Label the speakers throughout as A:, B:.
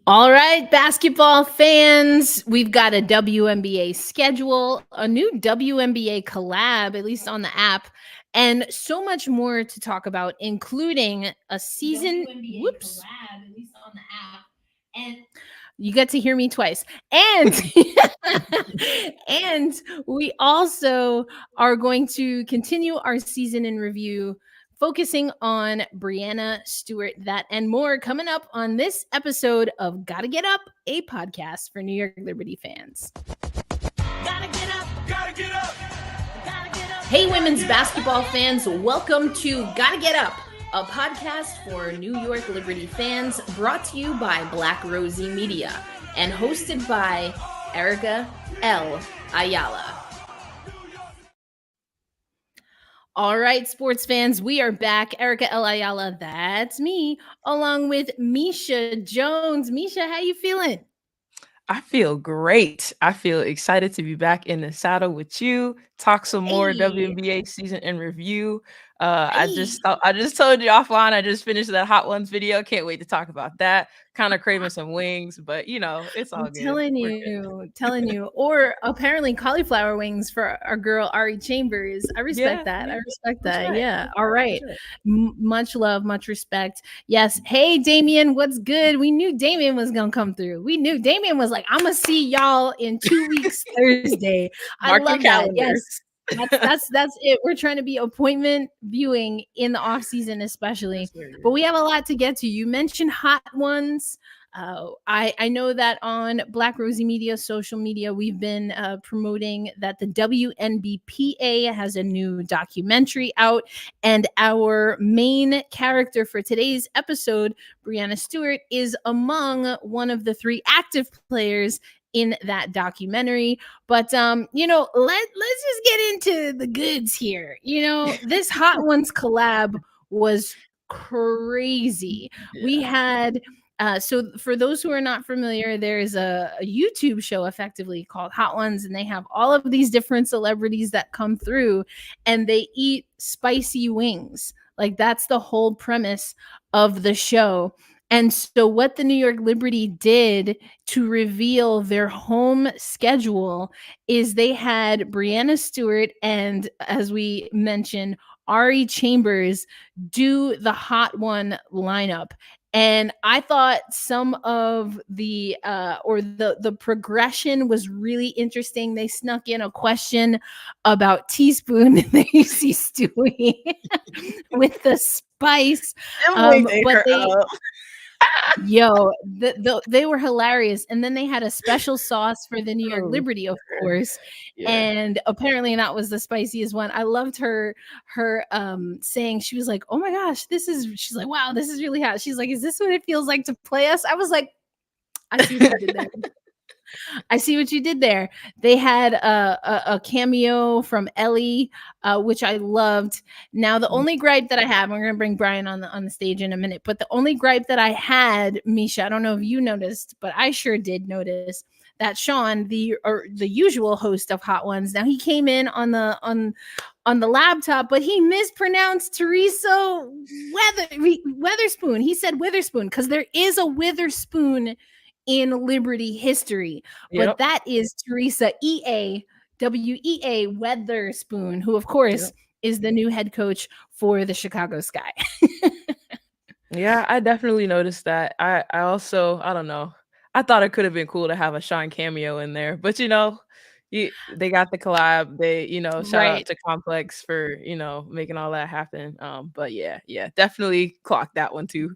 A: All right, basketball fans, we've got a WNBA schedule, a new WNBA collab, at least on the app, and so much more to talk about, including a season. WNBA whoops. Collab, at least on the app, and you get to hear me twice. And and we also are going to continue our season in review, focusing on Breanna Stewart. That and more coming up on this episode of Gotta Get Up, a podcast for New York Liberty fans. Gotta get up, gotta get up, gotta get up. Hey, women's basketball fans, welcome to Gotta Get Up, a podcast for New York Liberty fans, brought to you by Black Rosie Media and hosted by Erica L. Ayala. All right, sports fans, we are back. Erica L. Ayala, that's me, along with Misha Jones. Misha, how you feeling?
B: I feel great. I feel excited to be back in the saddle with you. Talk some more WNBA season in review. I just told you offline. I just finished that Hot Ones video. Can't wait to talk about that. Kind of craving some wings, but it's all good.
A: Telling you. Or apparently cauliflower wings for our girl Ari Chambers. I respect that. Right. Yeah. All right. Much love, much respect. Yes. Hey, Damien, what's good? We knew Damien was gonna come through. We knew Damien was like, I'm gonna see y'all in 2 weeks Thursday. I love that. Yes. That's it. We're trying to be appointment viewing in the off season, especially. But we have a lot to get to. You mentioned Hot Ones. I know that on Black Rosie Media social media, we've been promoting that the WNBPA has a new documentary out, and our main character for today's episode, Breanna Stewart, is among one of the 3 active players in that documentary. But let's just get into the goods here. This Hot Ones collab was crazy. We had so for those who are not familiar, there is a YouTube show effectively called Hot Ones, and they have all of these different celebrities that come through and they eat spicy wings. Like, that's the whole premise of the show. And so what the New York Liberty did to reveal their home schedule is they had Breanna Stewart and, as we mentioned, Ari Chambers do the Hot One lineup. And I thought some of the progression was really interesting. They snuck in a question about teaspoon. There you see Stewie with the spice. They were hilarious. And then they had a special sauce for the New York Liberty, of course. Yeah. And apparently that was the spiciest one. I loved her saying, she was like, oh my gosh, she's like, wow, this is really hot. She's like, is this what it feels like to play us? I was like, I see what you did there. I see what you did there. They had a cameo from Ellie, which I loved. Now, the only gripe that I have, we're going to bring Brian on the stage in a minute, but the only gripe that I had, Misha, I don't know if you noticed, but I sure did notice that Sean, the usual host of Hot Ones, now he came in on the laptop, but he mispronounced Teresa Witherspoon. He said Witherspoon because there is a Witherspoon in Liberty history, but that is Teresa WEA Witherspoon, who of course is the new head coach for the Chicago Sky.
B: Yeah, I definitely noticed that. I also, I don't know, I thought it could have been cool to have a Sean cameo in there, but they got the collab. They, shout out to Complex for, making all that happen. But yeah, definitely clocked that one too.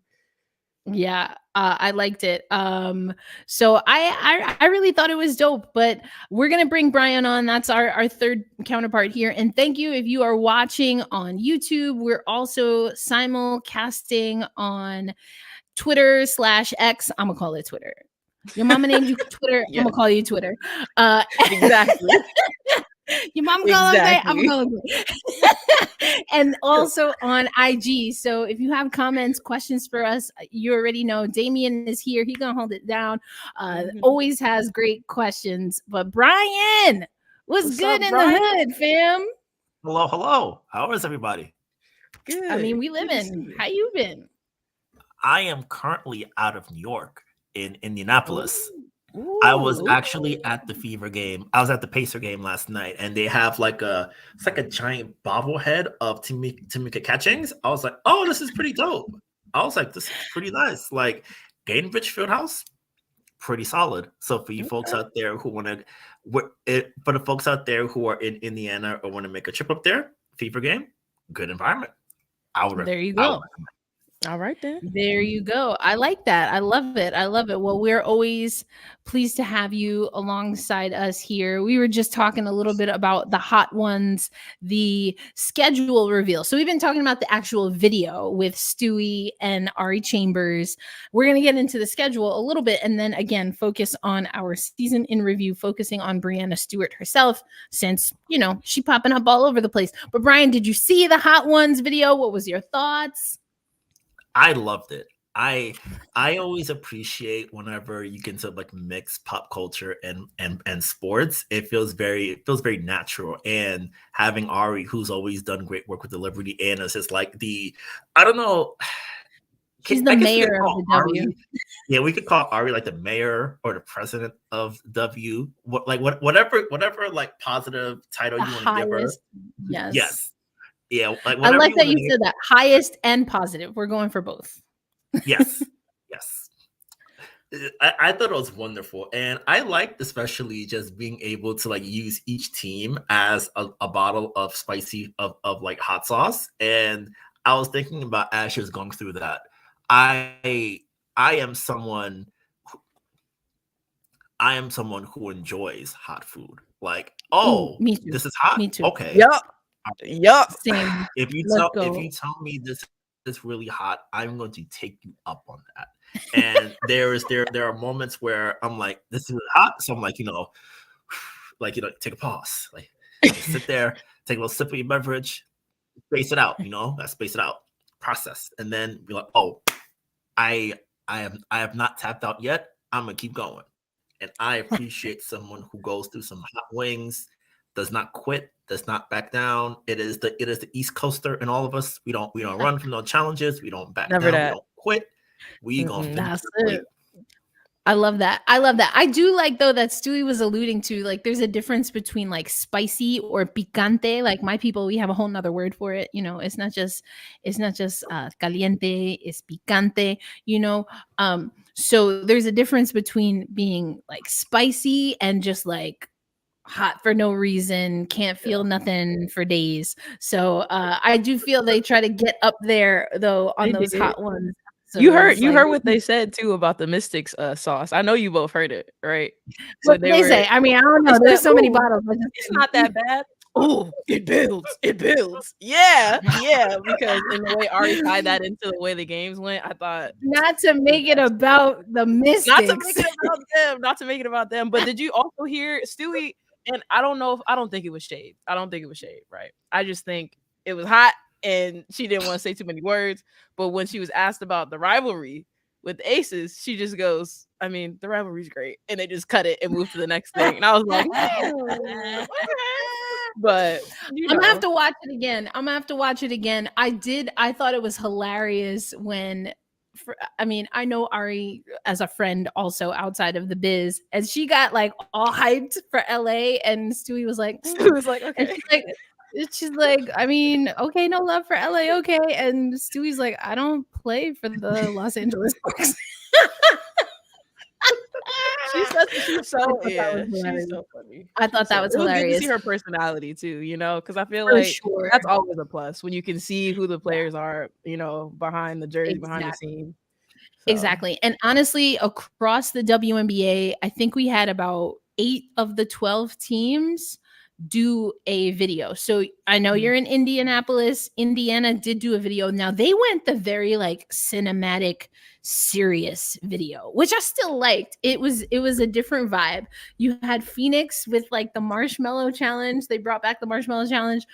A: Yeah, I liked it. So I really thought it was dope, but we're going to bring Brian on. That's our third counterpart here. And thank you if you are watching on YouTube. We're also simulcasting on Twitter /X. I'm going to call it Twitter. Your mama named you Twitter. Yeah. I'm going to call you Twitter.
B: Exactly.
A: Your mom calling me, I'm calling me. And also on IG. So if you have comments, questions for us, you already know Damien is here. He's gonna hold it down. Always has great questions. But Brian, what's good up, in Brian? The hood, fam?
C: Hello. How is everybody?
A: Good. I mean, we live in. How you been?
C: I am currently out of New York. in Indianapolis.
B: Ooh.
C: I was actually at the Fever game. I was at the Pacer game last night, and they have it's like a giant bobblehead of Tamika Catchings. I was like, oh, this is pretty dope. I was like, this is pretty nice. Like Gainbridge Fieldhouse, pretty solid. So for you folks out there who want to, for the folks out there who are in Indiana or want to make a trip up there, Fever game, good environment.
A: There you go.
B: All right, then.
A: There you go. I like that. I love it. I love it. Well, we're always pleased to have you alongside us here. We were just talking a little bit about the hot ones, the schedule reveal. So we've been talking about the actual video with Stewie and Ari Chambers. We're going to get into the schedule a little bit and then again focus on our season in review, focusing on Breanna Stewart herself, since, you know, she popping up all over the place. But Brian, did you see the hot ones video? What was your thoughts?
C: I loved it. I always appreciate whenever you can sort of like mix pop culture and sports. It feels very natural. And having Ari, who's always done great work with the Liberty, and it's just like I don't know.
A: She's the mayor of the W.
C: Yeah, we could call Ari like the mayor or the president of W. Whatever like positive title you want to give her. Yes. Yeah,
A: like I like that you said that, highest and positive. We're going for both.
C: Yes. I thought it was wonderful, and I liked especially just being able to like use each team as a bottle of spicy of like hot sauce. And I was thinking about as she was going through that. I am someone who enjoys hot food. Like,
A: me too.
C: This is hot.
A: Me too.
C: Okay.
B: Yep.
A: Same.
C: If you tell me this is really hot, I'm going to take you up on that. And there are moments where I'm like, this is really hot. So I'm like, take a pause. Like sit there, take a little sip of your beverage, space it out, space it out, process. And then be like, oh, I have not tapped out yet. I'm gonna keep going. And I appreciate someone who goes through some hot wings, does not quit, does not back down. It is the East Coaster in all of us. We don't run from no challenges. We don't back down. We don't quit. We gonna finish it.
A: I love that. I do like, though, that Stewie was alluding to, like, there's a difference between like spicy or picante. Like my people, we have a whole nother word for it. It's not just caliente, it's picante, so there's a difference between being like spicy and just like hot for no reason, can't feel nothing for days. So I do feel they try to get up there though on those hot ones. So
B: you heard what they said too about the Mystics sauce. I know you both heard it, right?
A: So what they say? I mean, I don't know. There's so many bottles.
B: It's not that bad. Oh, it builds. Yeah, because in the way Ari tied that into the way the games went, I thought,
A: not to make it about the Mystics,
B: not to make it about them. But did you also hear Stewie? And I don't think it was shade. Right? I just think it was hot and she didn't want to say too many words. But when she was asked about the rivalry with the Aces, she just goes, I mean, the rivalry's great. And they just cut it and moved to the next thing. And I was like, okay. But
A: I'm gonna have to watch it again. I thought it was hilarious when I know Ari as a friend also outside of the biz, and she got like all hyped for LA, and Stewie was like, okay. She's like, I mean, okay, no love for LA, okay. And Stewie's like, I don't play for the Los Angeles Sparks.
B: She's so funny.
A: I thought that was hilarious.
B: Good to see her personality too, because I feel like that's always a plus when you can see who the players are, behind the jersey, behind the scene. So.
A: Exactly. And honestly, across the WNBA, I think we had about 8 of the 12 teams do a video. So I know you're in Indianapolis. Indiana did do a video. Now they went the very like cinematic, serious video, which I still liked. It was a different vibe. You had Phoenix with like the marshmallow challenge. They brought back the marshmallow challenge.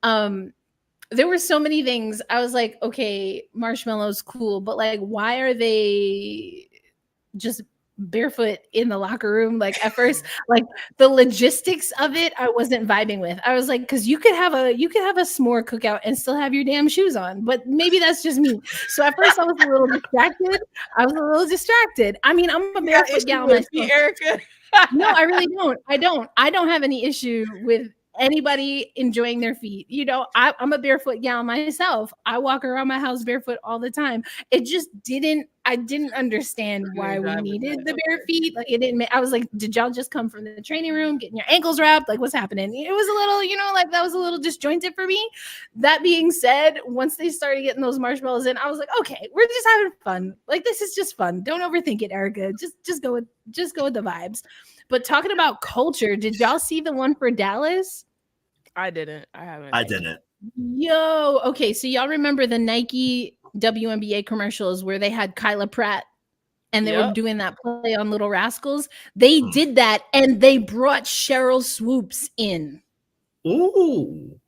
A: There were so many things. I was like, okay, marshmallow's cool, but like, why are they just barefoot in the locker room. Like at first, like the logistics of it, I wasn't vibing with. I was like, because you could have a s'more cookout and still have your damn shoes on, but maybe that's just me. So at first, I was a little distracted. I mean, I'm a barefoot gal myself.
B: Erica.
A: No, I really don't. I don't have any issue with anybody enjoying their feet. You know, I'm a barefoot gal myself. I walk around my house barefoot all the time. It just I didn't understand why we needed the bare feet. Like it didn't I was like, did y'all just come from the training room getting your ankles wrapped? Like what's happening? It was a little, you know, like that was a little disjointed for me. That being said, once they started getting those marshmallows in, I was like, okay, we're just having fun. Like this is just fun. Don't overthink it, Erica. Just go with the vibes. But talking about culture, did y'all see the one for Dallas?
B: I didn't. I haven't.
C: I didn't.
A: Yo, okay. So y'all remember the Nike WNBA commercials where they had Kyla Pratt and they were doing that play on Little Rascals? They did that and they brought Cheryl Swoops in.
C: Ooh,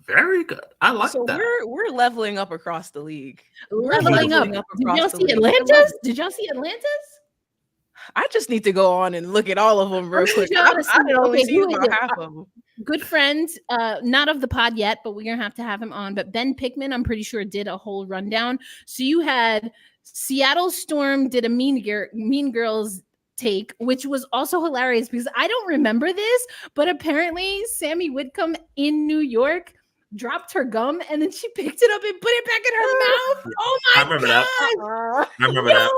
C: very good. I like that.
B: We're leveling up across the league.
A: Leveling up. Did y'all see Atlantis? Did y'all see Atlantis?
B: I just need to go on and look at all of them real quick. I didn't only see about half of them.
A: Good friend, not of the pod yet, but we're gonna have to have him on. But Ben Pickman, I'm pretty sure, did a whole rundown. So you had Seattle Storm did a Mean Girls take, which was also hilarious because I don't remember this, but apparently Sammy Whitcomb in New York dropped her gum and then she picked it up and put it back in her mouth. Oh my God.
C: I remember that.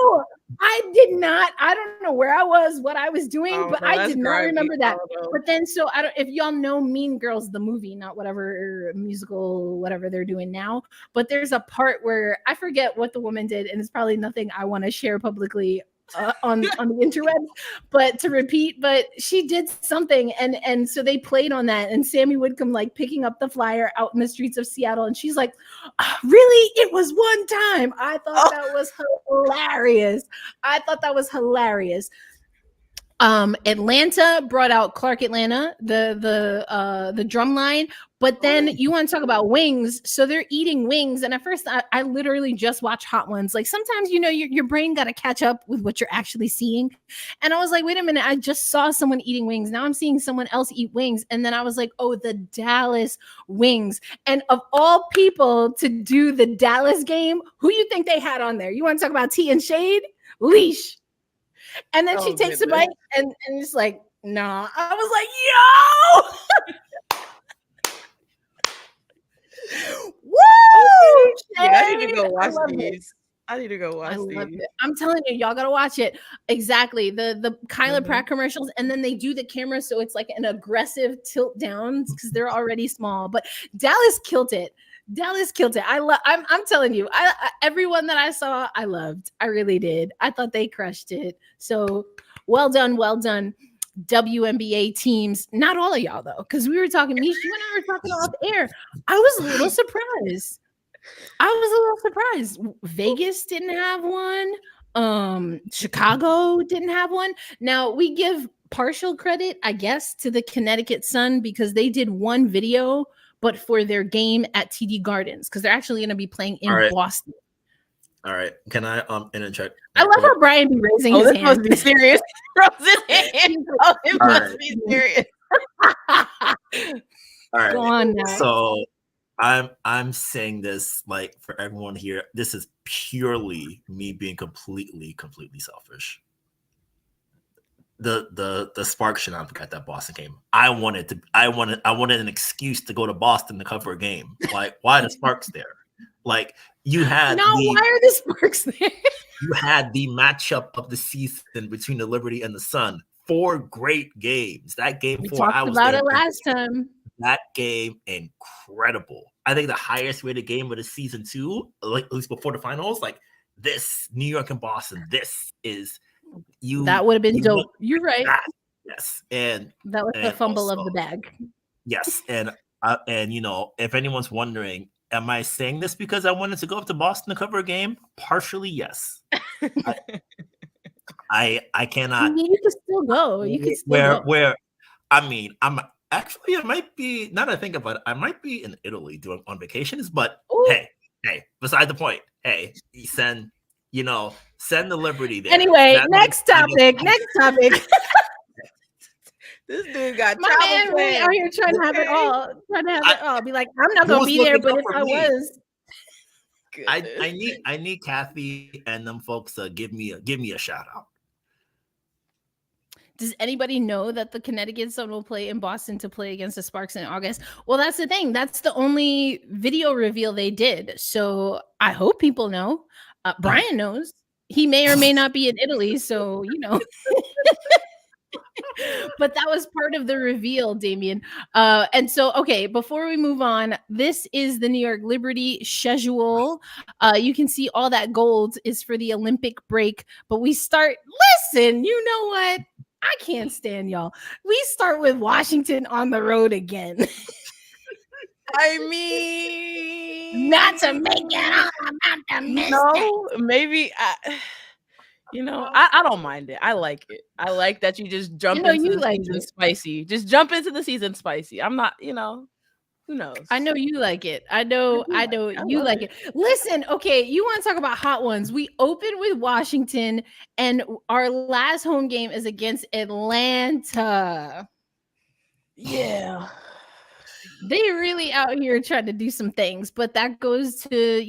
A: I did not. I don't know where I was, what I was doing, but I did not remember that. But then, so I don't, if y'all know Mean Girls, the movie, not whatever musical, whatever they're doing now, but there's a part where I forget what the woman did, and it's probably nothing I want to share publicly on the interwebs, but to repeat, but she did something, and so they played on that, and Sammy Whitcomb like picking up the flyer out in the streets of Seattle, and she's like, really, it was one time. I thought that was hilarious. Atlanta brought out Clark Atlanta, the drum line, but then you want to talk about wings. So they're eating wings. And at first I literally just watch Hot Ones. Like sometimes, you know, your brain got to catch up with what you're actually seeing. And I was like, wait a minute, I just saw someone eating wings. Now I'm seeing someone else eat wings. And then I was like, oh, the Dallas wings. And of all people to do the Dallas game, who you think they had on there? You want to talk about tea and shade? Leash. And then she takes a bite and it's like, nah. I was like, yo! Woo!
B: Yeah, I need to go watch these. I'm
A: telling you, y'all gotta watch it. Exactly. The Kyla Pratt commercials, and then they do the camera so it's like an aggressive tilt down because they're already small. But Dallas killed it. I'm telling you, everyone that I saw, I loved. I really did. I thought they crushed it. So well done. WNBA teams. Not all of y'all though, because we were talking. Mish, you and I were talking off air. I was a little surprised. Vegas didn't have one. Chicago didn't have one. Now we give partial credit, I guess, to the Connecticut Sun because they did one video, but for their game at TD Gardens, because they're actually going to be playing in Boston.
C: All right. Can I interject?
A: I love how Brian be raising his hand.
B: Must be serious. It must be serious.
C: All right.
A: Go on now.
C: So I'm saying this like for everyone here. This is purely me being completely selfish. The spark should not at that Boston game. I wanted an excuse to go to Boston to cover a game. Like, why the Sparks there? Like you had
A: why are the Sparks there?
C: You had the matchup of the season between the Liberty and the Sun. 4 great games. That game
A: we talked about it last time.
C: That game incredible. I think the highest rated game of the season too, like at least before the finals. Like this, New York and Boston. This is.
A: That would have been dope. You're right.
C: Yes, and
A: that was the fumble of the bag.
C: Yes, and you know, if anyone's wondering, am I saying this because I wanted to go up to Boston to cover a game? Partially, yes. I cannot.
A: I mean, you can still go. You can still
C: go. I mean, I might be. Now that I think about it, I might be in Italy on vacations. But hey, beside the point. Hey, send the Liberty there.
A: Anyway, next topic.
B: This dude got
A: my man really out here trying to have it all. Be like, I'm not gonna be there, but if I was,
C: I need Kathy and them folks to give me a shout out.
A: Does anybody know that the Connecticut Sun will play in Boston to play against the Sparks in August? Well, that's the thing. That's the only video reveal they did. So I hope people know. Brian knows. He may or may not be in Italy, so but that was part of the reveal, Damien. And so, okay, before we move on, this is the New York Liberty schedule. You can see all that gold is for the Olympic break, but we start, listen, you know what? I can't stand y'all. We start with Washington on the road again.
B: I mean,
A: not to make it all about the mistake.
B: No, maybe I don't mind it. I like it. I like that you just jump into the season spicy. Just jump into the season spicy. I'm not, who knows?
A: I know you like it. I know you like it. Listen, okay, you want to talk about hot ones. We open with Washington, and our last home game is against Atlanta.
B: Yeah.
A: They really out here trying to do some things, but that goes to,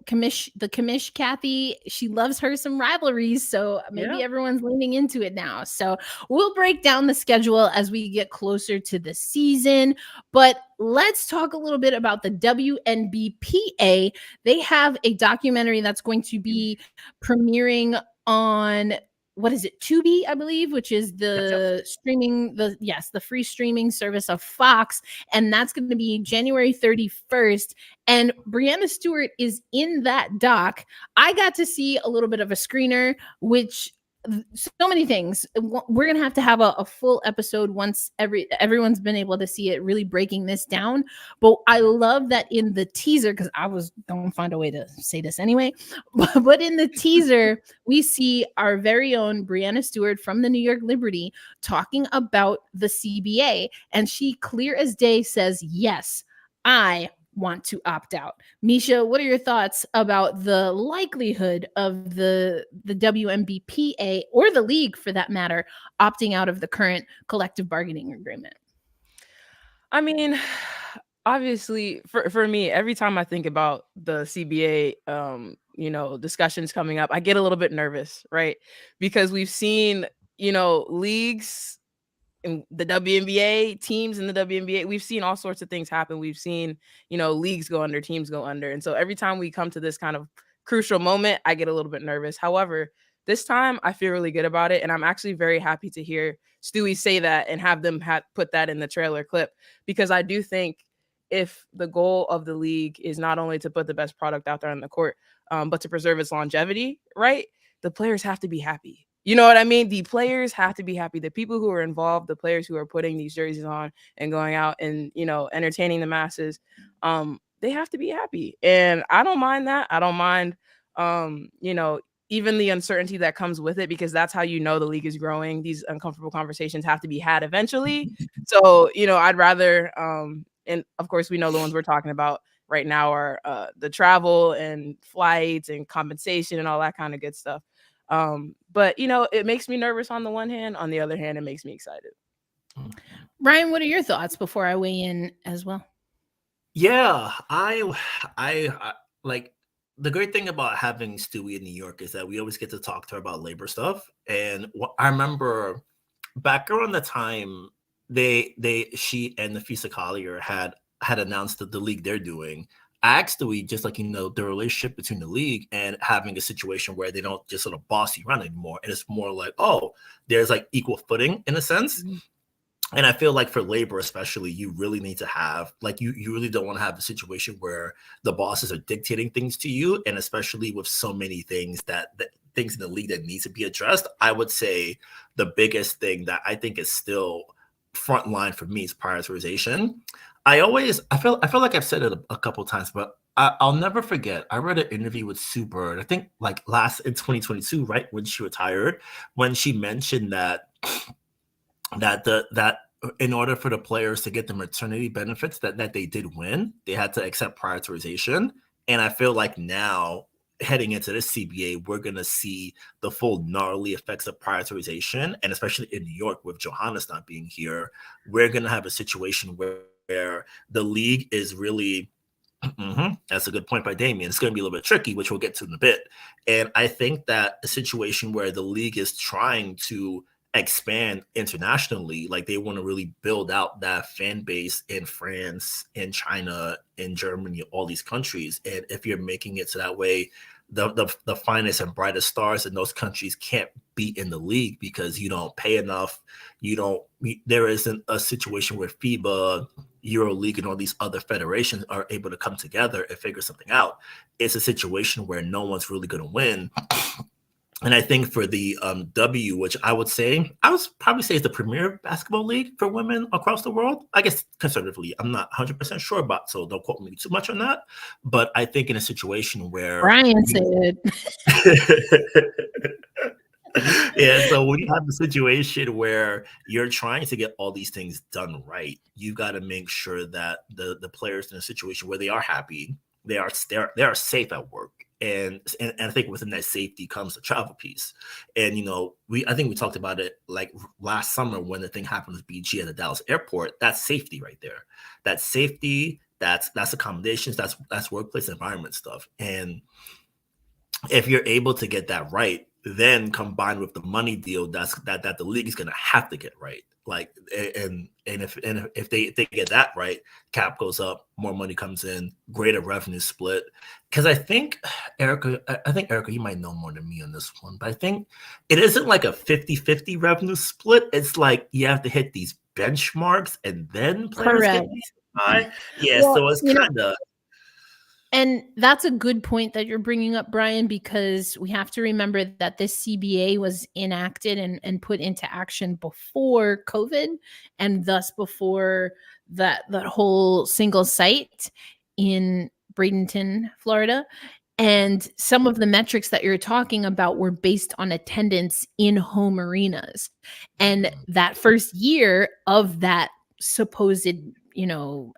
A: commish Kathy. She loves her some rivalries, so maybe everyone's leaning into it now. So we'll break down the schedule as we get closer to the season, but let's talk a little bit about the WNBPA. They have a documentary that's going to be premiering on Tubi, I believe, which is the free streaming service of Fox. And that's going to be January 31st. And Breanna Stewart is in that doc. I got to see a little bit of a screener, which so many things. We're going to have a full episode once everyone's been able to see it, really breaking this down. But I love that in the teaser, because I was going to find a way to say this anyway, but in the teaser, we see our very own Breanna Stewart from the New York Liberty talking about the CBA. And she clear as day says, yes, I want to opt out. Misha, what are your thoughts about the likelihood of the WNBPA, or the league for that matter, opting out of the current collective bargaining agreement?
B: I mean, obviously for me, every time I think about the CBA discussions coming up, I get a little bit nervous, right? Because we've seen leagues in the WNBA, teams in the WNBA, we've seen all sorts of things happen. We've seen, leagues go under, teams go under. And so every time we come to this kind of crucial moment, I get a little bit nervous. However, this time I feel really good about it. And I'm actually very happy to hear Stewie say that and have them put that in the trailer clip, because I do think if the goal of the league is not only to put the best product out there on the court, but to preserve its longevity, right? The players have to be happy. You know what I mean? The players have to be happy. The people who are involved, the players who are putting these jerseys on and going out and, entertaining the masses, they have to be happy. And I don't mind that. I don't mind, even the uncertainty that comes with it, because that's how the league is growing. These uncomfortable conversations have to be had eventually. So, I'd rather, and of course, we know the ones we're talking about right now are the travel and flights and compensation and all that kind of good stuff. But it makes me nervous on the one hand. On the other hand, it makes me excited.
A: Ryan, what are your thoughts before I weigh in as well?
C: Yeah, I like, the great thing about having Stewie in New York is that we always get to talk to her about labor stuff. And I remember back around the time she and Nafisa Collier had announced that the league they're doing, I asked Stewie, just like, the relationship between the league and having a situation where they don't just sort of boss you around anymore. And it's more like, there's like equal footing in a sense. Mm-hmm. And I feel like for labor, especially, you really need to have, like, you really don't want to have a situation where the bosses are dictating things to you. And especially with so many things that things in the league that needs to be addressed, I would say the biggest thing that I think is still front line for me is prioritization. I feel like I've said it a couple of times, but I'll never forget. I read an interview with Sue Bird, I think like last in 2022, right when she retired, when she mentioned that in order for the players to get the maternity benefits that they did win, they had to accept prioritization. And I feel like now heading into this CBA, we're going to see the full gnarly effects of prioritization. And especially in New York, with Johannes not being here, we're going to have a situation where the league is really, that's a good point by Damien. It's going to be a little bit tricky, which we'll get to in a bit. And I think that a situation where the league is trying to expand internationally, like they want to really build out that fan base in France, in China, in Germany, all these countries. And if you're making it so that way, the finest and brightest stars in those countries can't be in the league because you don't pay enough. There isn't a situation where FIBA, EuroLeague, and all these other federations are able to come together and figure something out. It's a situation where no one's really going to win. And I think for the W, which I would probably say is the premier basketball league for women across the world. I guess conservatively, I'm not 100% sure about, so don't quote me too much on that. But I think in a situation where
A: Brian said,
C: yeah, so when you have a situation where you're trying to get all these things done right, you got to make sure that the players in a situation where they are happy, they are safe at work. And I think within that safety comes the travel piece. And, I think we talked about it like last summer when the thing happened with BG at the Dallas airport. That's safety right there. That's safety. That's accommodations. That's workplace environment stuff. And if you're able to get that right, then combined with the money deal that the league is going to have to get right. Like, and if they get that right, cap goes up, more money comes in, greater revenue split. Because I think Erica, you might know more than me on this one, but I think it isn't like a 50-50 revenue split. It's like you have to hit these benchmarks and then players get high. Yeah, well, so it's kind of.
A: And that's a good point that you're bringing up, Brian, because we have to remember that this CBA was enacted and put into action before COVID, and thus before that whole single site in Bradenton, Florida. And some of the metrics that you're talking about were based on attendance in home arenas. And that first year of that supposed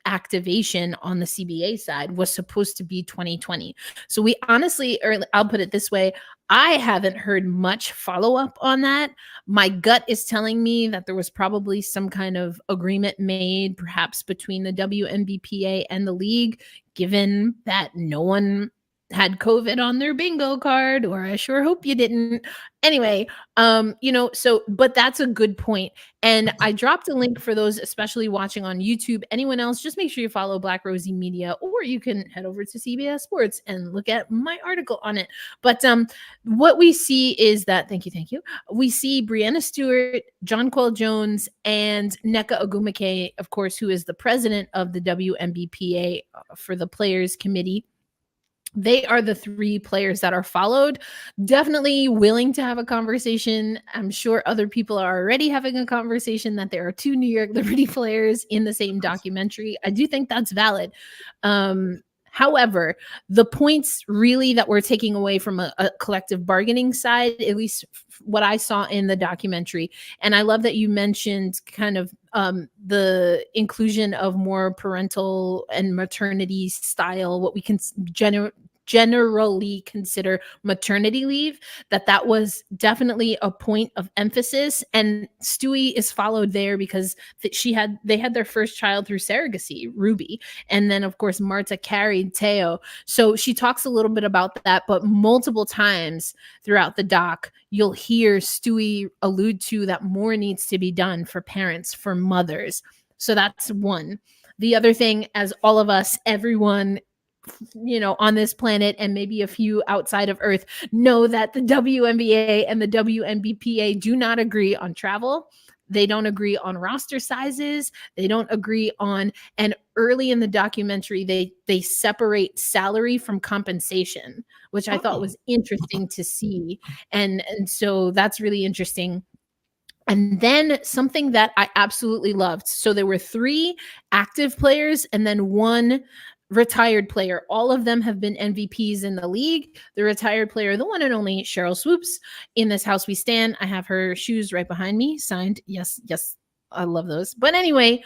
A: activation on the CBA side was supposed to be 2020. So we honestly, or I'll put it this way, I haven't heard much follow-up on that. My gut is telling me that there was probably some kind of agreement made, perhaps between the WNBPA and the league, given that no one had COVID on their bingo card, or I sure hope you didn't. Anyway, but that's a good point. And I dropped a link for those, especially watching on YouTube. Anyone else, just make sure you follow Black Rosie Media, or you can head over to CBS Sports and look at my article on it. But what we see is that, thank you. We see Breanna Stewart, John Quill Jones, and Nneka Ogwumike, of course, who is the president of the WNBPA for the Players Committee. They are the three players that are followed. Definitely willing to have a conversation. I'm sure other people are already having a conversation that there are two New York Liberty players in the same documentary. I do think that's valid. However, the points really that we're taking away from a collective bargaining side, at least what I saw in the documentary, and I love that you mentioned kind of the inclusion of more parental and maternity style, what we can generally consider maternity leave, that was definitely a point of emphasis. And Stewie is followed there because they had their first child through surrogacy, Ruby, and then of course Marta carried Teo. So she talks a little bit about that, but multiple times throughout the doc you'll hear Stewie allude to that more needs to be done for parents, for mothers. So that's one. The other thing, as all of us, everyone on this planet, and maybe a few outside of Earth, know that the WNBA and the WNBPA do not agree on travel. They don't agree on roster sizes. They don't agree on, and early in the documentary, they separate salary from compensation, which I thought was interesting to see. And so that's really interesting. And then something that I absolutely loved. So there were 3 active players and then 1 retired player. All of them have been MVPs in the league. The retired player, the one and only Cheryl Swoops, in This House We Stand. I have her shoes right behind me, signed. Yes, I love those. But anyway,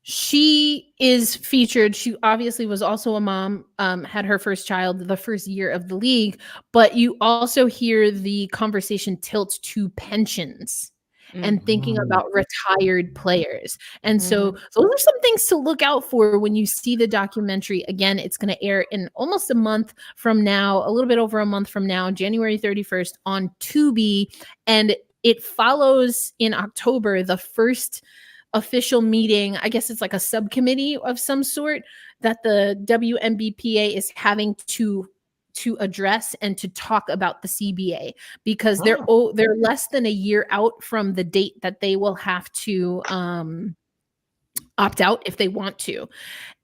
A: She is featured. She obviously was also a mom, had her first child the first year of the league, but you also hear the conversation tilt to pensions and thinking about retired players. And so those are some things to look out for when you see the documentary. Again, it's going to air in almost a month from now, a little bit over a month from now, January 31st on Tubi. And it follows in October the first official meeting. I guess it's like a subcommittee of some sort that the WNBPA is having to address and to talk about the CBA, because they're less than a year out from the date that they will have to opt out if they want to.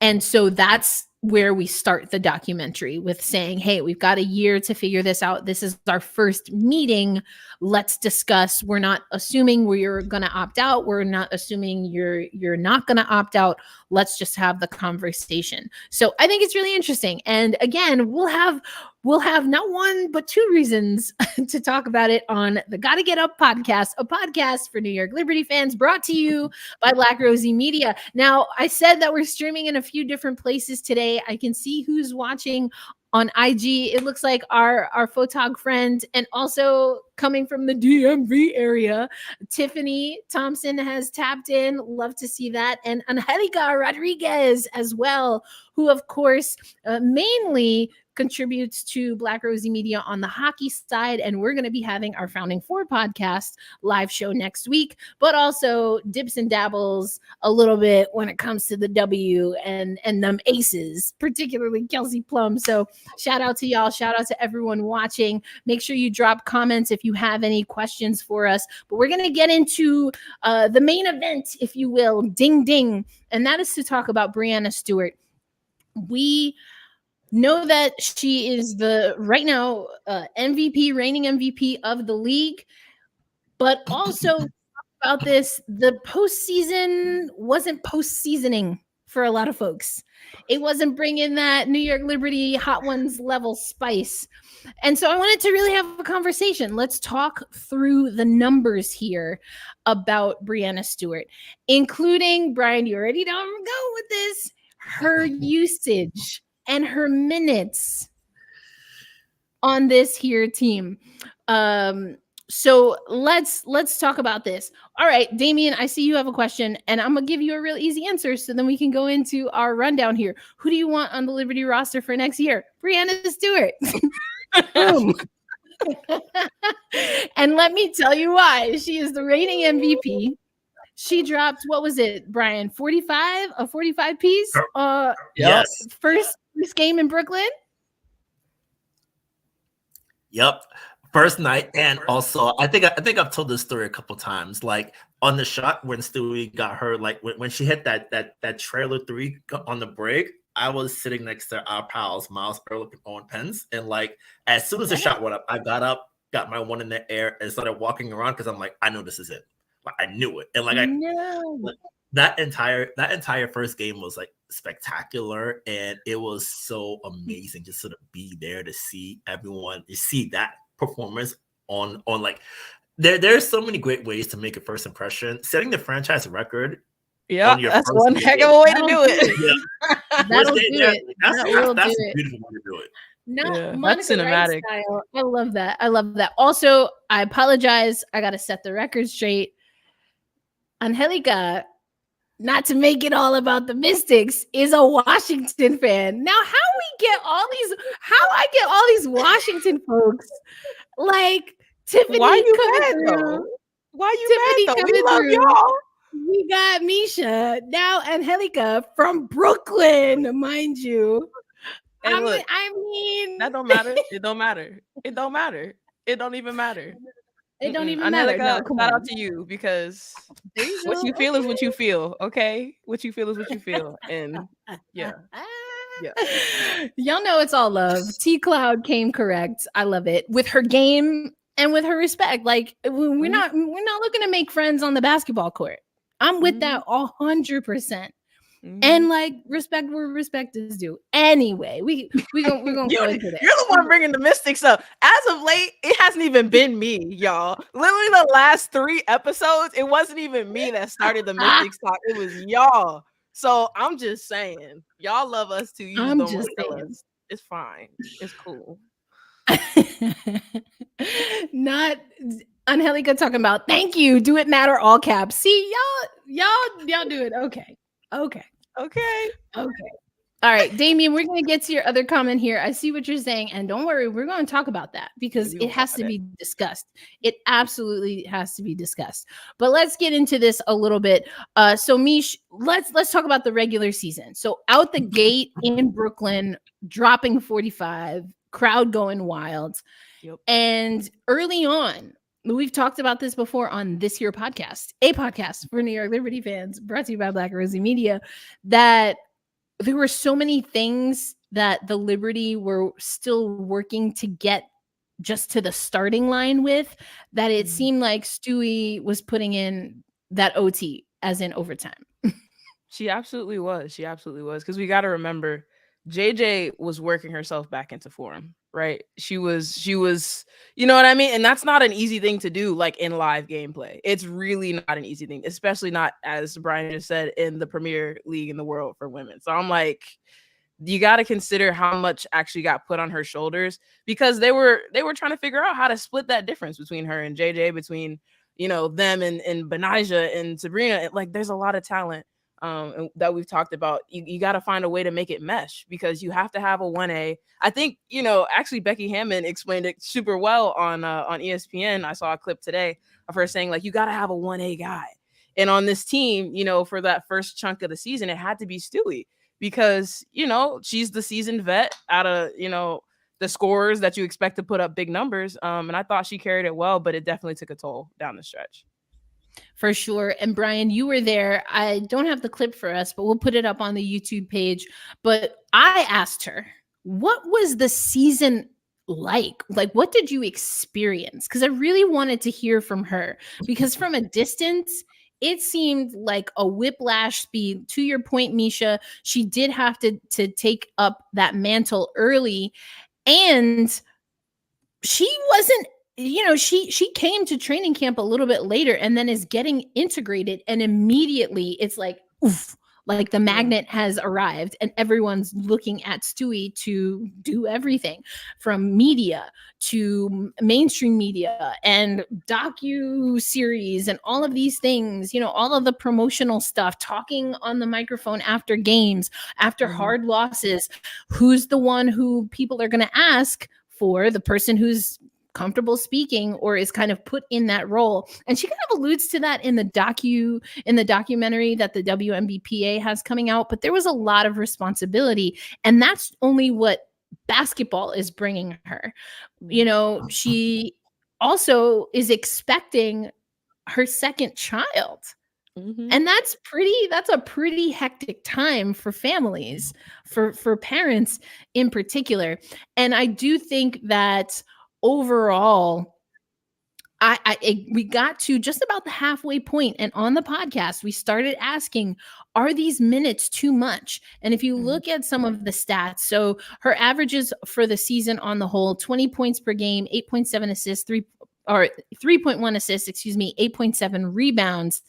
A: And so that's where we start the documentary, with saying, hey, we've got a year to figure this out. This is our first meeting. Let's discuss. We're not assuming we're going to opt out. We're not assuming you're not going to opt out. Let's just have the conversation. So I think it's really interesting. And again, we'll have not one, but two reasons to talk about it on the Gotta Get Up podcast, a podcast for New York Liberty fans, brought to you by Black Rosie Media. Now, I said that we're streaming in a few different places today. I can see who's watching on IG. It looks like our photog friend, and also coming from the DMV area, Tiffany Thompson has tapped in. Love to see that. And Angelica Rodriguez as well, who of course mainly contributes to Black Rosie Media on the hockey side. And we're going to be having our Founding Four podcast live show next week, but also dips and dabbles a little bit when it comes to the W and them aces, particularly Kelsey Plum. So shout out to y'all. Shout out to everyone watching. Make sure you drop comments if you have any questions for us. But we're going to get into the main event, if you will, ding, ding. And that is to talk about Breanna Stewart. We know that she is the right now MVP, reigning MVP of the league, but also about this, the postseason wasn't postseasoning for a lot of folks. It wasn't bringing that New York Liberty Hot Ones level spice. And so I wanted to really have a conversation. Let's talk through the numbers here about Breanna Stewart, including, Brian, you already know I'm going with this, her usage and her minutes on this here team. So let's talk about this. All right, Damien, I see you have a question, and I'm gonna give you a real easy answer so then we can go into our rundown here. Who do you want on the Liberty roster for next year? Breanna Stewart. Boom. And let me tell you why. She is the reigning MVP. She dropped, what was it, Brian? 45 piece?
C: Yes.
A: First game in Brooklyn.
C: Yep. First night. And also, I think I've told this story a couple times. Like on the shot when Stewie got her, like when she hit that trailer three on the break, I was sitting next to our pals, Miles Ehrlich and Owen Pence. And like as soon as the shot went up, I got up, got my one in the air, and started walking around because I'm like, I know this is it. Like I knew it. And like that entire first game was like spectacular, and it was so amazing just sort of be there to see everyone, you see that performance on like there's so many great ways to make a first impression. Setting the franchise record.
B: Yeah, that's one heck of a way to do it.
A: Yeah. That'll do it.
C: That's a beautiful way to do it.
A: No, that's cinematic. Style. I love that. Also, I apologize. I got to set the record straight. Angelica, not to make it all about the Mystics, is a Washington fan. Now, how I get all these Washington folks, like Tiffany.
B: Why you mad though? We love y'all.
A: We got Misha, now Angelica from Brooklyn, mind you.
B: And look,
A: I mean,
B: that don't matter. It don't matter. It don't matter. It don't even matter.
A: It don't even
B: Angelica,
A: matter. No,
B: shout out to you, because what you feel is what you feel. Okay, what you feel is what you feel, and yeah.
A: Y'all know it's all love. T Cloud came correct. I love it with her game and with her respect. Like we're not looking to make friends on the basketball court. I'm with that 100%. And like respect where respect is due. Anyway, we're gonna go into that.
B: You're the one bringing the Mystics up. As of late, it hasn't even been me, y'all. Literally the last 3 episodes, it wasn't even me that started the Mystics talk. It was y'all. So I'm just saying, y'all love us too. You just don't want to kill us. It's fine. It's cool.
A: Not Angelica talking about thank you. Do it matter? All caps. See, y'all do it. Okay. All right, Damien, we're going to get to your other comment here. I see what you're saying. And don't worry, we're going to talk about that because it has to be discussed. It absolutely has to be discussed. But let's get into this a little bit. So Mish, let's talk about the regular season. So out the gate in Brooklyn, dropping 45, crowd going wild.
B: Yep.
A: And early on, we've talked about this before on This Here podcast, a podcast for New York Liberty fans, brought to you by Black Rosie Media, that there were so many things that the Liberty were still working to get just to the starting line with, that it seemed like Stewie was putting in that OT as in overtime.
B: She absolutely was. Because we got to remember, JJ was working herself back into form, right? She was, you know what I mean? And that's not an easy thing to do, like in live gameplay. It's really not an easy thing, especially not, as Brian just said, in the premier league in the world for women. So I'm like, you got to consider how much actually got put on her shoulders, because they were trying to figure out how to split that difference between her and JJ, between, you know, them and Benijah and Sabrina. Like, there's a lot of talent that we've talked about. You got to find a way to make it mesh, because you have to have a 1A. I think, you know, actually Becky Hammond explained it super well on ESPN. I saw a clip today of her saying, like, you got to have a 1A guy. And on this team, you know, for that first chunk of the season, it had to be Stewie, because, you know, she's the seasoned vet out of, you know, the scorers that you expect to put up big numbers. And I thought she carried it well, but it definitely took a toll down the stretch.
A: For sure. And Brian, you were there. I don't have the clip for us, but we'll put it up on the YouTube page. But I asked her, what was the season like? Like, what did you experience? Because I really wanted to hear from her, because from a distance, it seemed like a whiplash speed. To your point, Misha, she did have to take up that mantle early. And she wasn't, you know, she came to training camp a little bit later and then is getting integrated, and immediately it's like, oof, like the magnet has arrived and everyone's looking at Stewie to do everything from media to mainstream media and docu-series and all of these things, you know, all of the promotional stuff, talking on the microphone after games, after hard losses. Who's the one who people are going to ask for? The person who's comfortable speaking or is kind of put in that role. And she kind of alludes to that in the documentary that the WNBPA has coming out. But there was a lot of responsibility, and that's only what basketball is bringing her. You know, she also is expecting her second child. And that's a pretty hectic time for families, for parents in particular. And I do think that overall, we got to just about the halfway point, and on the podcast we started asking, are these minutes too much? And if you look at some of the stats, so her averages for the season on the whole: 20 points per game, 8.7 assists, 3.1 assists, 8.7 rebounds.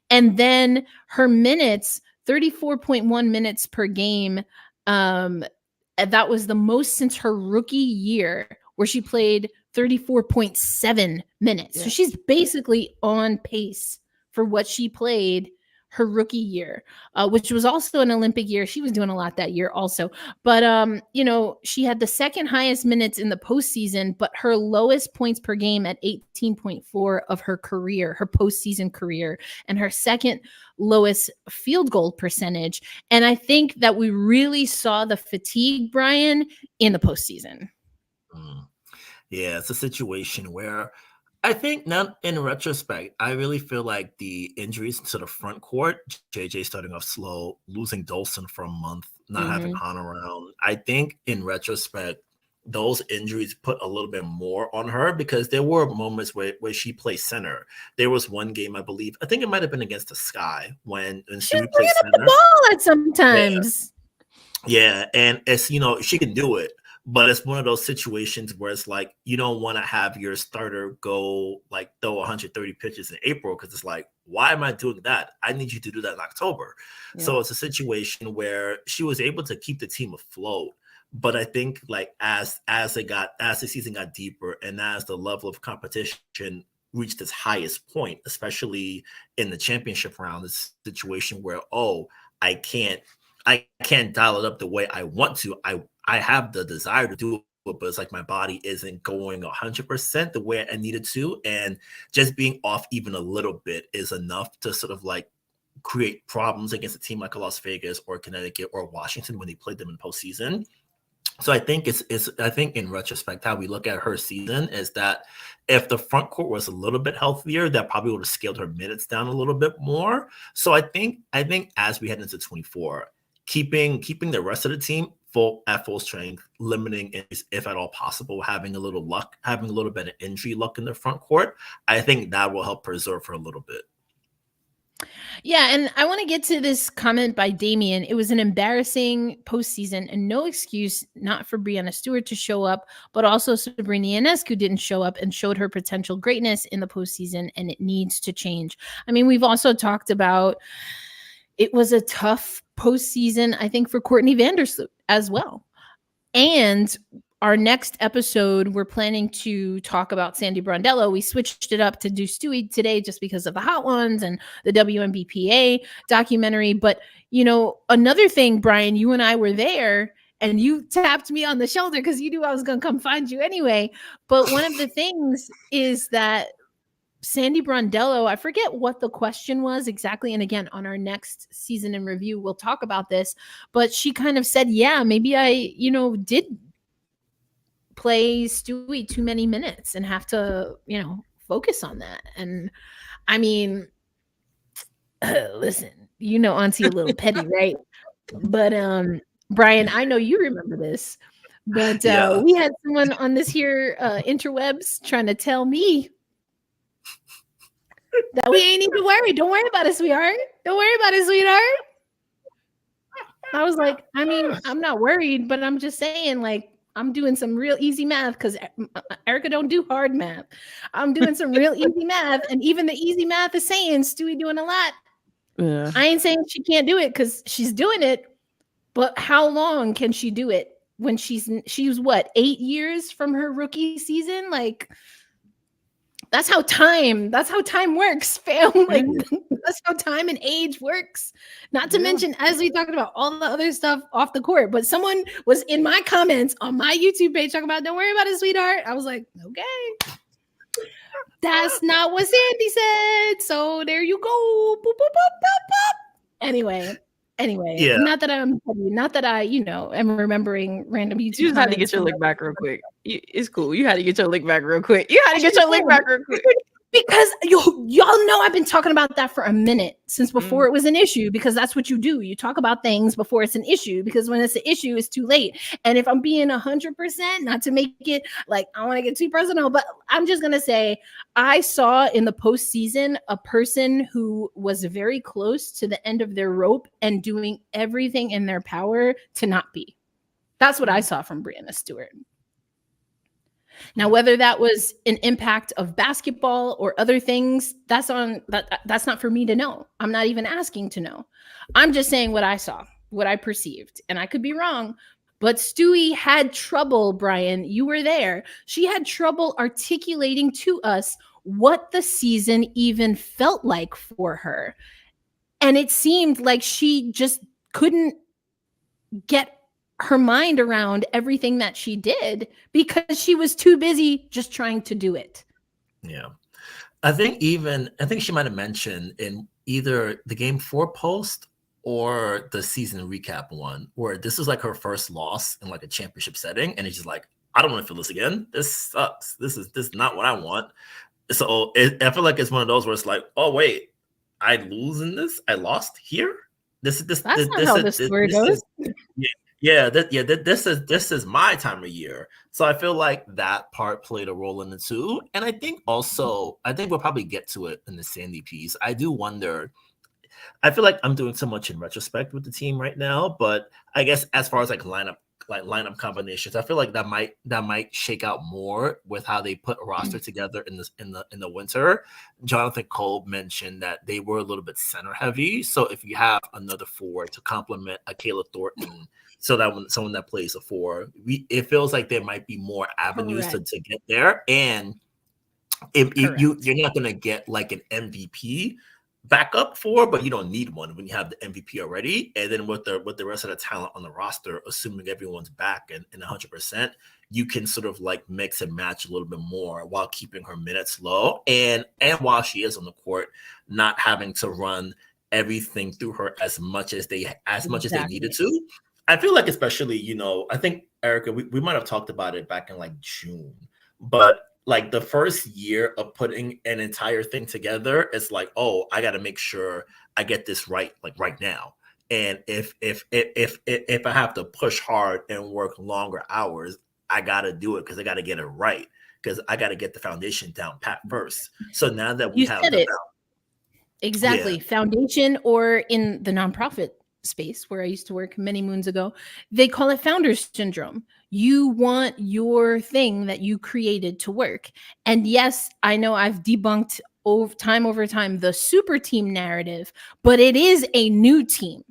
A: And then her minutes, 34.1 minutes per game. That was the most since her rookie year, where she played 34.7 minutes. Yeah. So she's basically on pace for what she played her rookie year, which was also an Olympic year. She was doing a lot that year also. But, you know, she had the second highest minutes in the postseason, but her lowest points per game at 18.4 of her career, her postseason career, and her second lowest field goal percentage. And I think that we really saw the fatigue, Brian, in the postseason.
C: Yeah, it's a situation where I think, now in retrospect, I really feel like the injuries to the front court, JJ starting off slow, losing Dolson for a month, not having Han around. I think in retrospect, those injuries put a little bit more on her, because there were moments where she played center. There was one game, I believe, I think it might have been against the Sky, when Stewie played center.
A: The ball at sometimes.
C: Yeah, and it's, you know, she can do it. But it's one of those situations where it's like you don't want to have your starter go like throw 130 pitches in April because it's like, why am I doing that? I need you to do that in October. Yeah. So it's a situation where she was able to keep the team afloat. But I think like as the season got deeper and as the level of competition reached its highest point, especially in the championship round, this situation where, I can't dial it up the way I want to. I have the desire to do it, but it's like my body isn't going 100% the way I needed to. And just being off even a little bit is enough to sort of like create problems against a team like a Las Vegas or Connecticut or Washington when they played them in postseason. So I think I think in retrospect, how we look at her season is that if the front court was a little bit healthier, that probably would have scaled her minutes down a little bit more. So I think as we head into 24, keeping the rest of the team at full strength, limiting if at all possible, having a little luck, having a little bit of injury luck in the front court, I think that will help preserve her a little bit.
A: Yeah, and I want to get to this comment by Damien. It was an embarrassing postseason and no excuse not for Breanna Stewart to show up, but also Sabrina Ionescu didn't show up and showed her potential greatness in the postseason, and it needs to change. I mean, we've also talked about it was a tough postseason, I think, for Courtney Vandersloot as well. And our next episode, we're planning to talk about Sandy Brondello. We switched it up to do Stewie today just because of the Hot Ones and the WNBPA documentary. But, you know, another thing, Brian, you and I were there and you tapped me on the shoulder because you knew I was going to come find you anyway. But one of the things is that Sandy Brondello, I forget what the question was exactly. And again, on our next season in review, we'll talk about this. But she kind of said, yeah, maybe I, did play Stewie too many minutes and have to, focus on that. And I mean, listen, Auntie a little petty, right? But Brian, I know you remember this, but we had someone on this here interwebs trying to tell me that we ain't need to worry. Don't worry about it, sweetheart. Don't worry about it, sweetheart. I was like, I mean, I'm not worried, but I'm just saying, like, I'm doing some real easy math because Erica don't do hard math. I'm doing some real easy math, and even the easy math is saying Stewie doing a lot. Yeah. I ain't saying she can't do it because she's doing it, but how long can she do it when she's what, 8 years from her rookie season? Like, that's how time works, fam. Like, that's how time and age works. Not to mention, as we talked about all the other stuff off the court, but someone was in my comments on my YouTube page talking about, don't worry about it, sweetheart. I was like, okay. That's not what Sandy said. So there you go. Boop, boop, boop, boop, boop. Anyway, yeah. Not that I, am remembering random YouTube.
B: You just had to get your lick back real quick. It's cool. You had to get your lick back real quick.
A: Because y'all know I've been talking about that for a minute since before it was an issue, because that's what you do. You talk about things before it's an issue, because when it's an issue, it's too late. And if I'm being 100%, not to make it like I want to get too personal, but I'm just going to say I saw in the postseason a person who was very close to the end of their rope and doing everything in their power to not be. That's what I saw from Breanna Stewart. Now, whether that was an impact of basketball or other things, that's not for me to know. I'm not even asking to know. I'm just saying what I saw, what I perceived, and I could be wrong. But Stewie had trouble, Brian. You were there. She had trouble articulating to us what the season even felt like for her. And it seemed like she just couldn't get her mind around everything that she did because she was too busy just trying to do it.
C: Yeah. I think she might have mentioned in either the game 4 post or the season recap one, where this is like her first loss in like a championship setting. And it's just like, I don't want to feel this again. This sucks. This is not what I want. So I feel like it's one of those where it's like, oh wait, I lose in this. I lost here. That's
A: not how the story goes.
C: This is my time of year. So I feel like that part played a role in it too. And I think we'll probably get to it in the Sandy piece. I do wonder, I feel like I'm doing so much in retrospect with the team right now, but I guess as far as like lineup like lineup combinations. I feel like that might shake out more with how they put a roster together in the winter. Jonathan Kolb mentioned that they were a little bit center heavy. So if you have another forward to complement a Kayla Thornton, so that when someone that plays a four, it feels like there might be more avenues to get there. And if you're not going to get like an MVP backup for, but you don't need one when you have the MVP already. And then with the rest of the talent on the roster, assuming everyone's back and 100%, you can sort of like mix and match a little bit more while keeping her minutes low. And while she is on the court, not having to run everything through her as much as they needed to. I feel like, especially, I think, Erica, we might have talked about it back in like June, but like the first year of putting an entire thing together, it's like, oh, I got to make sure I get this right, like right now. And if I have to push hard and work longer hours, I got to do it because I got to get it right, because I got to get the foundation down pat first. So now that we have the
A: exactly foundation, or in the nonprofit space where I used to work many moons ago, they call it founders syndrome. You want your thing that you created to work. And yes, I know I've debunked over time the super team narrative, but it is a new team.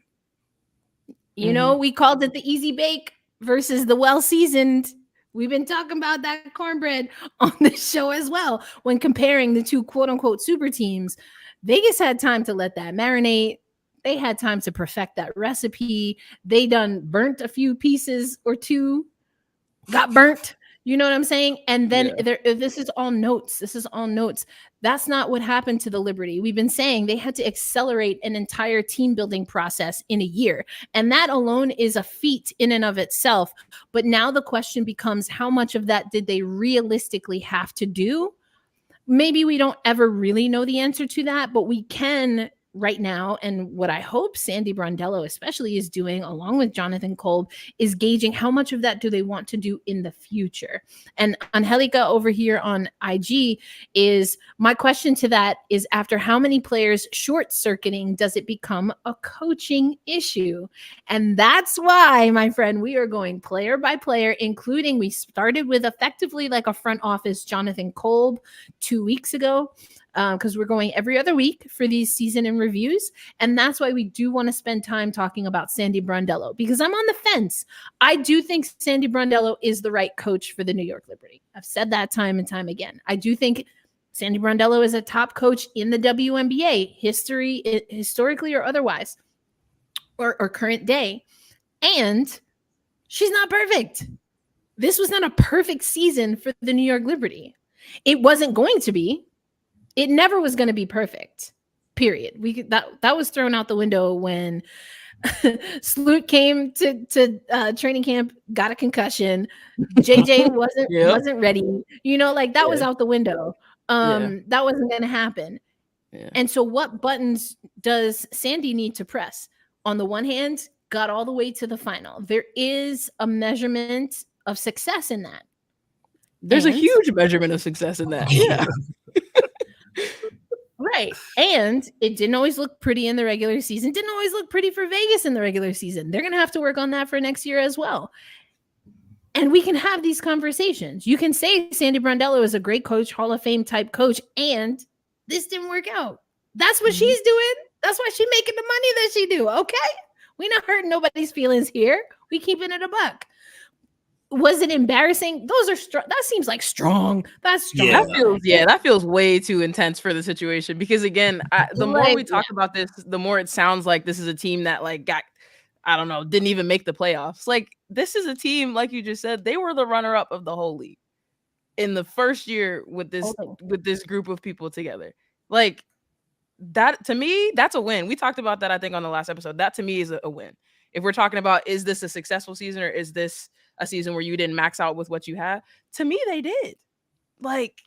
A: We called it the easy bake versus the well-seasoned. We've been talking about that cornbread on this show as well. When comparing the two quote unquote super teams, Vegas had time to let that marinate. They had time to perfect that recipe. They done burnt a few pieces or two, got burnt. You know what I'm saying? And then this is all notes. That's not what happened to the Liberty. We've been saying they had to accelerate an entire team building process in a year. And that alone is a feat in and of itself. But now the question becomes, how much of that did they realistically have to do? Maybe we don't ever really know the answer to that, but we can right now. And what I hope Sandy Brondello especially is doing, along with Jonathan Kolb, is gauging how much of that do they want to do in the future. And Angelica over here on IG is, my question to that is, after how many players short circuiting does it become a coaching issue? And that's why, my friend, we are going player by player, including we started with effectively like a front office Jonathan Kolb 2 weeks ago. Because we're going every other week for these season in reviews. And that's why we do want to spend time talking about Sandy Brondello, because I'm on the fence. I do think Sandy Brondello is the right coach for the New York Liberty. I've said that time and time again. I do think Sandy Brondello is a top coach in the WNBA, historically or otherwise, or current day. And she's not perfect. This was not a perfect season for the New York Liberty. It wasn't going to be. It never was going to be perfect, period. That was thrown out the window when Sloot came to training camp, got a concussion. JJ wasn't ready. That was out the window. That wasn't going to happen. Yeah. And so what buttons does Sandy need to press? On the one hand, got all the way to the final. There is a measurement of success in that.
B: There's a huge measurement of success in that. Yeah.
A: Right. And it didn't always look pretty in the regular season. Didn't always look pretty for Vegas in the regular season. They're going to have to work on that for next year as well. And we can have these conversations. You can say Sandy Brondello is a great coach, Hall of Fame type coach, and this didn't work out. That's what she's doing. That's why she's making the money that she do. Okay. We're not hurting nobody's feelings here. We keeping it a buck. Was it embarrassing? Those are strong. That seems like strong. That's strong.
B: That feels way too intense for the situation. Because again, the more we talk about this, the more it sounds like this is a team that didn't even make the playoffs. Like, this is a team, like you just said, they were the runner-up of the whole league in the first year with this group of people together. Like, that to me, that's a win. We talked about that, I think, on the last episode. That to me is a win. If we're talking about, is this a successful season, or is this a season where you didn't max out with what you had? To me, they did. Like,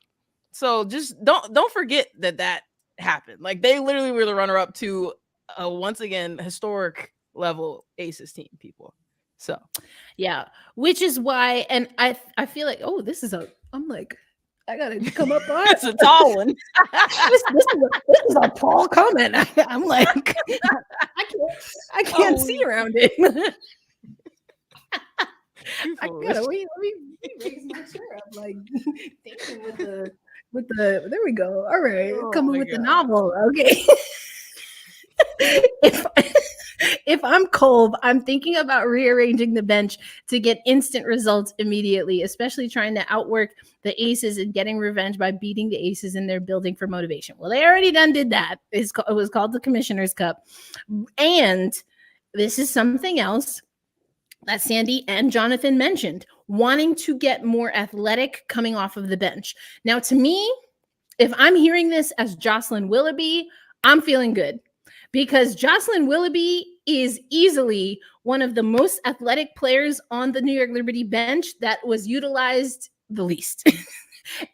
B: so just don't forget that happened. Like, they literally were the runner-up to a, once again, historic level Aces team, people. So
A: yeah, which is why, and I feel like, I'm like, I gotta come up on
B: it's a tall one.
A: this is a tall comment. I'm like, I can't see around it. I gotta wait. Let me raise my chair up, like thinking with the. There we go. All right, coming with the novel. Okay. If I'm Kolb, I'm thinking about rearranging the bench to get instant results immediately, especially trying to outwork the Aces and getting revenge by beating the Aces in their building for motivation. Well, they already did that. It was called the Commissioner's Cup. And this is something else that Sandy and Jonathan mentioned, wanting to get more athletic coming off of the bench. Now, to me, if I'm hearing this as Jocelyn Willoughby, I'm feeling good. Because Jocelyn Willoughby is easily one of the most athletic players on the New York Liberty bench that was utilized the least.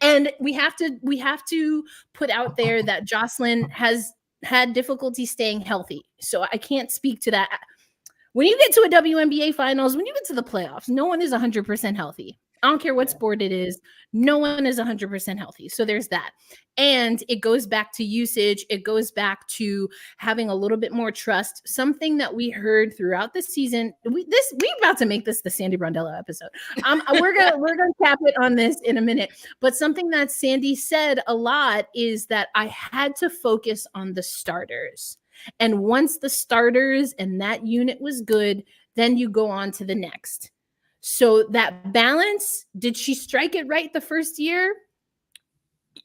A: And we have to put out there that Jocelyn has had difficulty staying healthy. So I can't speak to that. When you get to a WNBA finals, when you get to the playoffs, no one is 100% healthy. I don't care what sport it is. No one is 100% healthy. So there's that. And it goes back to usage. It goes back to having a little bit more trust. Something that we heard throughout the season. We're about to make this the Sandy Brondello episode. We're gonna cap it on this in a minute. But something that Sandy said a lot is that I had to focus on the starters. And once the starters and that unit was good, then you go on to the next. So that balance, did she strike it right the first year?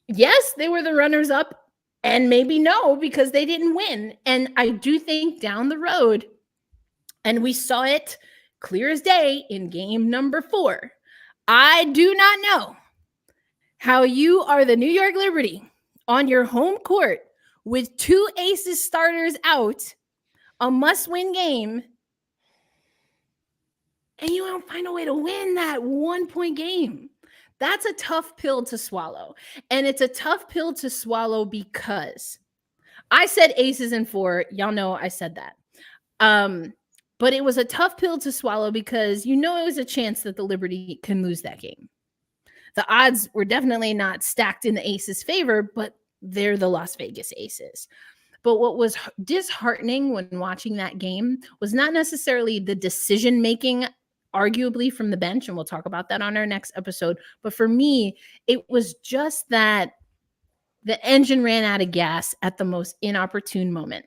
A: Yes, they were the runners up, and maybe no, because they didn't win. And I do think down the road, and we saw it clear as day in game number 4. I do not know how you are the New York Liberty on your home court with 2 Aces starters out, a must-win game, and you don't find a way to win that 1-point game. That's a tough pill to swallow. And it's a tough pill to swallow because I said Aces in 4. Y'all know I said that. But it was a tough pill to swallow because it was a chance that the Liberty can lose that game. The odds were definitely not stacked in the Aces' favor, but they're the Las Vegas Aces. But what was disheartening when watching that game was not necessarily the decision-making, arguably from the bench, and we'll talk about that on our next episode. But for me, it was just that the engine ran out of gas at the most inopportune moment.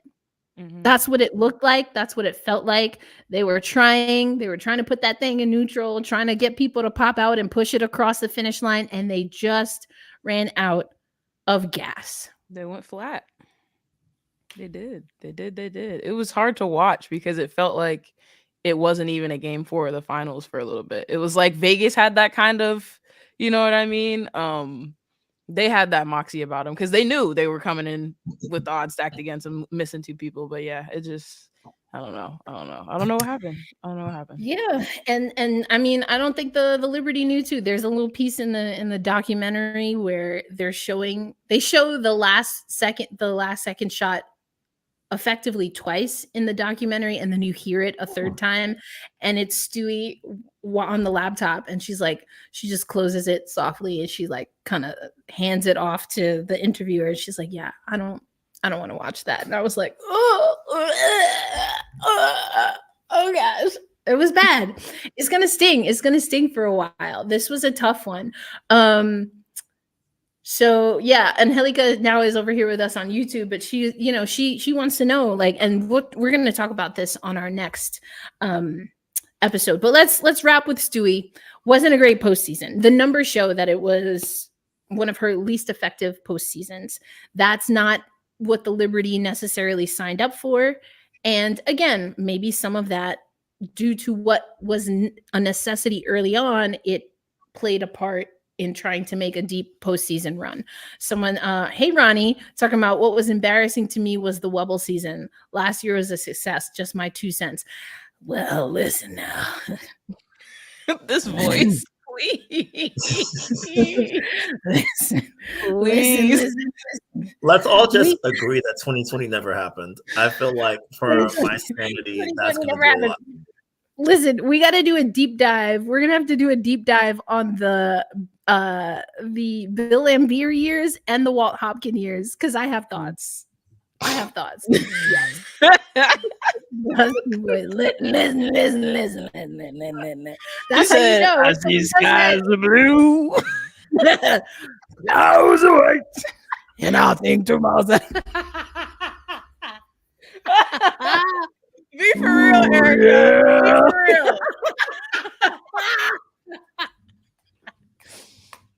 A: Mm-hmm. That's what it looked like. That's what it felt like. They were trying to put that thing in neutral, trying to get people to pop out and push it across the finish line, and they just ran out of gas.
B: They went flat. They did. It was hard to watch because it felt like it wasn't even a game 4 of the finals for a little bit. It was like Vegas had that kind of, you know what I mean? They had that moxie about them because they knew they were coming in with the odds stacked against them, missing 2 people. But yeah, it just, I don't know what happened.
A: Yeah. And I mean, I don't think the Liberty knew too. There's a little piece in the documentary where they show the last second shot effectively twice in the documentary, and then you hear it a third time, and it's Stewie on the laptop, and she just closes it softly, and she like kind of hands it off to the interviewer, and she's like, yeah, I don't want to watch that. And I was like, oh gosh, it was bad. It's gonna sting for a while. This was a tough one. So yeah, Angelica now is over here with us on YouTube, but she wants to know, like, and we're going to talk about this on our next episode. But let's wrap with Stewie. Wasn't a great postseason. The numbers show that it was one of her least effective postseasons. That's not what the Liberty necessarily signed up for. And again, maybe some of that, due to what was a necessity early on, it played a part in trying to make a deep postseason run. Someone, hey Ronnie, talking about what was embarrassing to me was the wobble season. Last year was a success. Just my 2 cents. Well, listen now.
B: This voice, please.
A: Listen.
C: Let's all just agree that 2020 never happened. I feel like for my sanity, that's going to be a lot.
A: Listen, we got to do a deep dive. We're going to have to do a deep dive on the Bill Laimbeer years and the Walt Hopkins years, because I have thoughts. Yes. Listen. That's how you know.
B: I see skies are blue.
A: Clouds are white. And I'll think tomorrow's.
B: Be for real, Erica.
A: Yeah.
B: Be for real.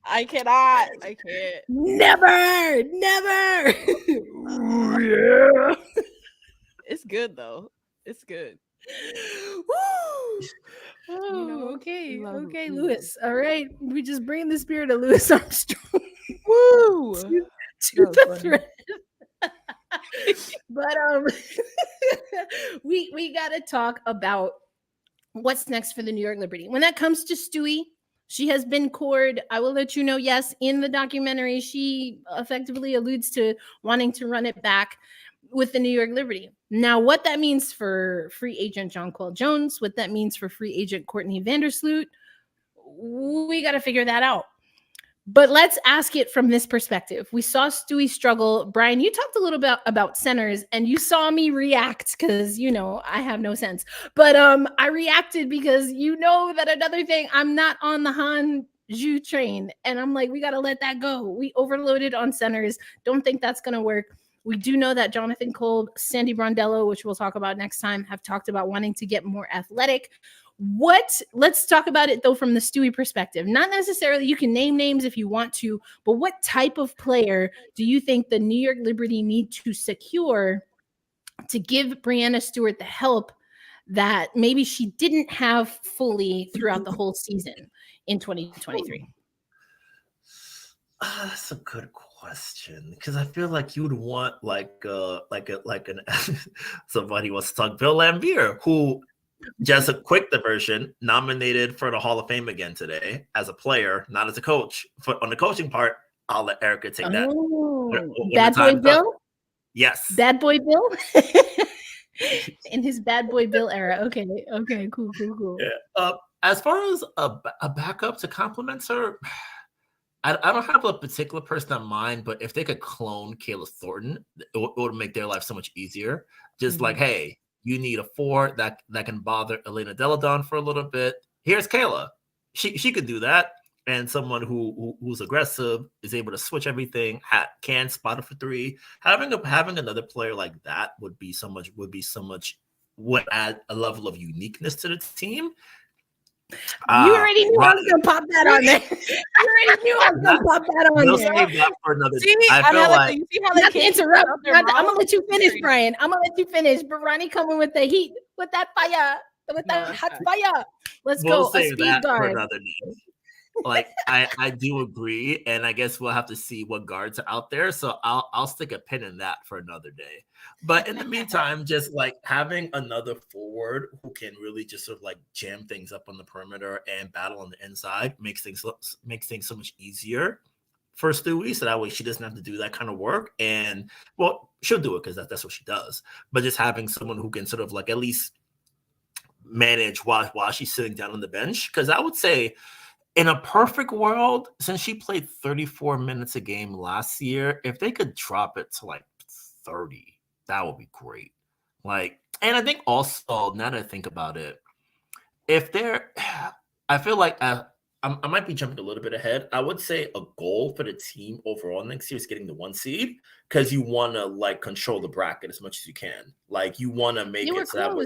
B: I cannot. I can't.
A: Never. Ooh, yeah.
B: It's good though. It's good.
A: Woo.
B: You know,
A: Okay,
B: lovely.
A: Louis. All right, we just bring the spirit of Louis Armstrong.
B: Woo!
A: to the thread. But we gotta talk about what's next for the New York Liberty. When that comes to Stewie, she has been cored. I will let you know, yes, in the documentary, she effectively alludes to wanting to run it back with the New York Liberty. Now, what that means for free agent Jonquel Jones, what that means for free agent Courtney Vandersloot, we got to figure that out. But let's ask it from this perspective. We saw Stewie struggle. Brian, you talked a little bit about centers, and you saw me react because, you know, I have no sense. But I reacted because you know that another thing, I'm not on the Han Zhu train. And I'm like, we got to let that go. We overloaded on centers. Don't think that's going to work. We do know that Jonathan Kolb, Sandy Brondello, which we'll talk about next time, have talked about wanting to get more athletic. Let's talk about it though from the Stewie perspective. Not necessarily, you can name names if you want to, but what type of player do you think the New York Liberty need to secure to give Breanna Stewart the help that maybe she didn't have fully throughout the whole season in 2023?
C: That's a good question, because I feel like you would want somebody wants to talk Bill Lambier, who, just a quick diversion, nominated for the Hall of Fame again today as a player, not as a coach. On the coaching part, I'll let Erica take that.
A: Bad boy Bill?
C: Yes.
A: Bad boy Bill? In his bad boy Bill era. Okay, cool.
C: Yeah. As far as a backup to complement her, I don't have a particular person in mind, but if they could clone Kayla Thornton, it would make their life so much easier. Just like, hey, you need a 4 that can bother Elena Deladon for a little bit. Here's Kayla. She could do that. And someone who's aggressive, is able to switch everything, can spot it for 3. Having another player like that would add a level of uniqueness to the team.
A: You already knew I was gonna pop that on there. You already knew I was gonna pop that on there.
C: Save that for another.
B: See,
C: I feel like
B: you see how they can't
A: interrupt. I'm gonna let you finish, Brian. I'm gonna let you finish. But Ronnie coming with the heat, with that fire, with that hot fire. Let's go.
C: Save
A: a speed
C: that
A: guard.
C: for another day. Like I do agree, and I guess we'll have to see what guards are out there. So I'll stick a pin in that for another day. But in the meantime, just like having another forward who can really just sort of like jam things up on the perimeter and battle on the inside makes things so much easier for Stewie. So that way she doesn't have to do that kind of work. And well, she'll do it because that's what she does. But just having someone who can sort of like at least manage while she's sitting down on the bench, because I would say, in a perfect world, since she played 34 minutes a game last year, if they could drop it to like 30, that would be great. Like, and I think also, now that I think about it, I feel like I might be jumping a little bit ahead. I would say a goal for the team overall next year is getting the 1 seed, because you want to like control the bracket as much as you can. Like, you want to make it so that way.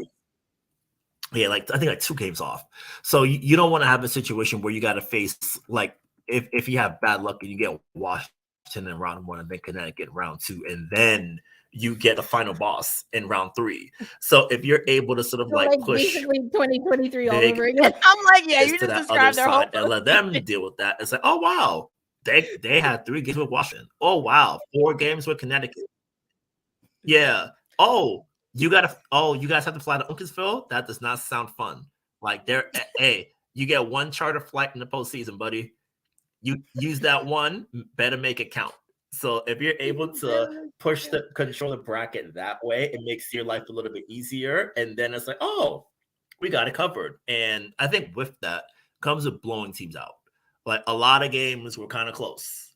C: Yeah, like I think like 2 games off. So you don't want to have a situation where you got to face, like, if you have bad luck and you get Washington in round 1 and then Connecticut in round 2, and then you get the final boss in round 3. So if you're able to sort of like push
A: basically 2023 all over again.
B: I'm like, yeah, you just described their whole
C: and let them deal with that. It's like, oh wow, they had 3 games with Washington. Oh wow, 4 games with Connecticut. Yeah. Oh. You guys have to fly to Uncasville? That does not sound fun. Like, hey, you get 1 charter flight in the postseason, buddy. You use that one, better make it count. So if you're able to control the bracket that way, it makes your life a little bit easier. And then it's like, oh, we got it covered. And I think with that comes with blowing teams out. Like, a lot of games were kind of close.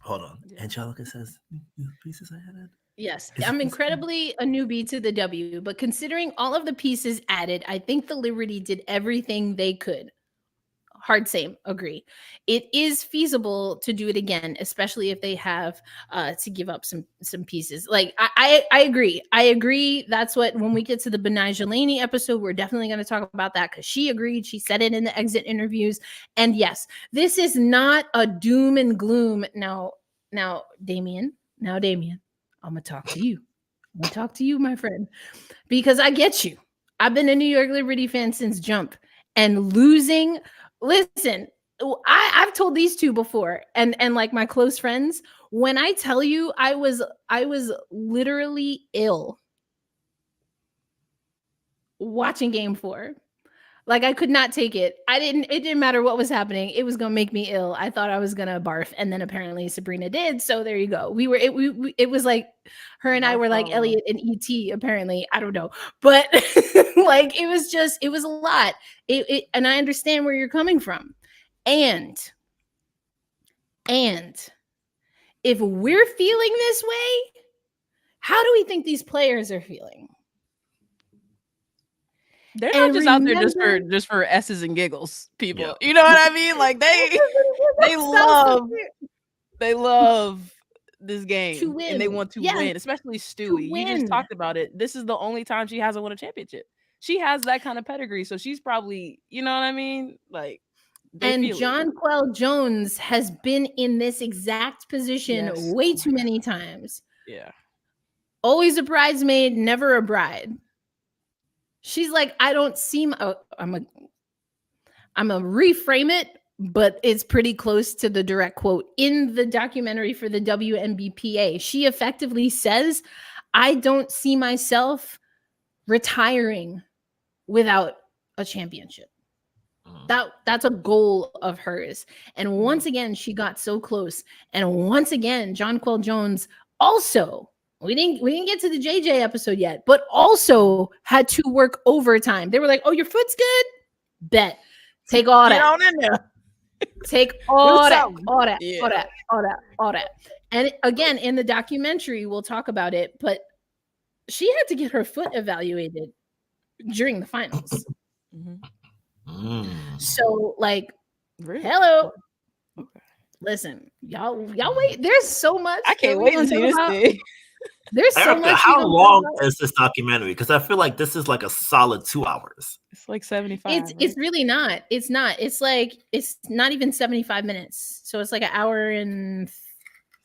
C: Hold on. Angelica says, pieces I had.
A: Yes, I'm incredibly a newbie to the W, but considering all of the pieces added, I think the Liberty did everything they could. Hard same, agree. It is feasible to do it again, especially if they have to give up some pieces. Like I agree. I agree. That's what when we get to the Benai Jelani episode, we're definitely going to talk about that because she agreed. She said it in the exit interviews. And yes, this is not a doom and gloom. Now, Damien, I'm gonna talk to you. I'm gonna talk to you, my friend, because I get you. I've been a New York Liberty fan since jump, and losing. Listen, I've told these two before, and like my close friends. When I tell you, I was literally ill watching Game 4. Like I could not take it. It didn't matter what was happening. It was gonna make me ill. I thought I was gonna barf, and then apparently Sabrina did. So there you go. It was like her and I were like Elliot and ET. Apparently, I don't know, but like it was a lot. And I understand where you're coming from, and if we're feeling this way, how do we think these players are feeling?
B: They're not just out there just for S's and giggles, people. Yeah. You know what I mean? Like they love this game and they want to win, especially Stewie. You just talked about it. This is the only time she hasn't won a championship. She has that kind of pedigree, so she's probably, you know what I mean? Like,
A: and Jonquel Jones has been in this exact position way too many times.
B: Yeah.
A: Always a bridesmaid, never a bride. She's like, I don't seem. I'm a reframe it, but it's pretty close to the direct quote in the documentary for the WNBPA. She effectively says, "I don't see myself retiring without a championship." That's a goal of hers. And once again, she got so close. And once again, Jonquel Jones also. We didn't get to the JJ episode yet, but also had to work overtime. They were like, "Oh, your foot's good? Bet. Take all that.
B: Get on in there.
A: Take all that. And again, in the documentary, we'll talk about it, but she had to get her foot evaluated during the finals. So, like, hello. Listen, y'all wait. There's so much.
B: I can't wait to see this thing.
A: There's so much.
C: How long is this documentary? Because I feel like this is like a solid 2 hours.
B: It's like 75.
A: It's really not. It's not. It's like it's not even 75 minutes. So it's like an hour and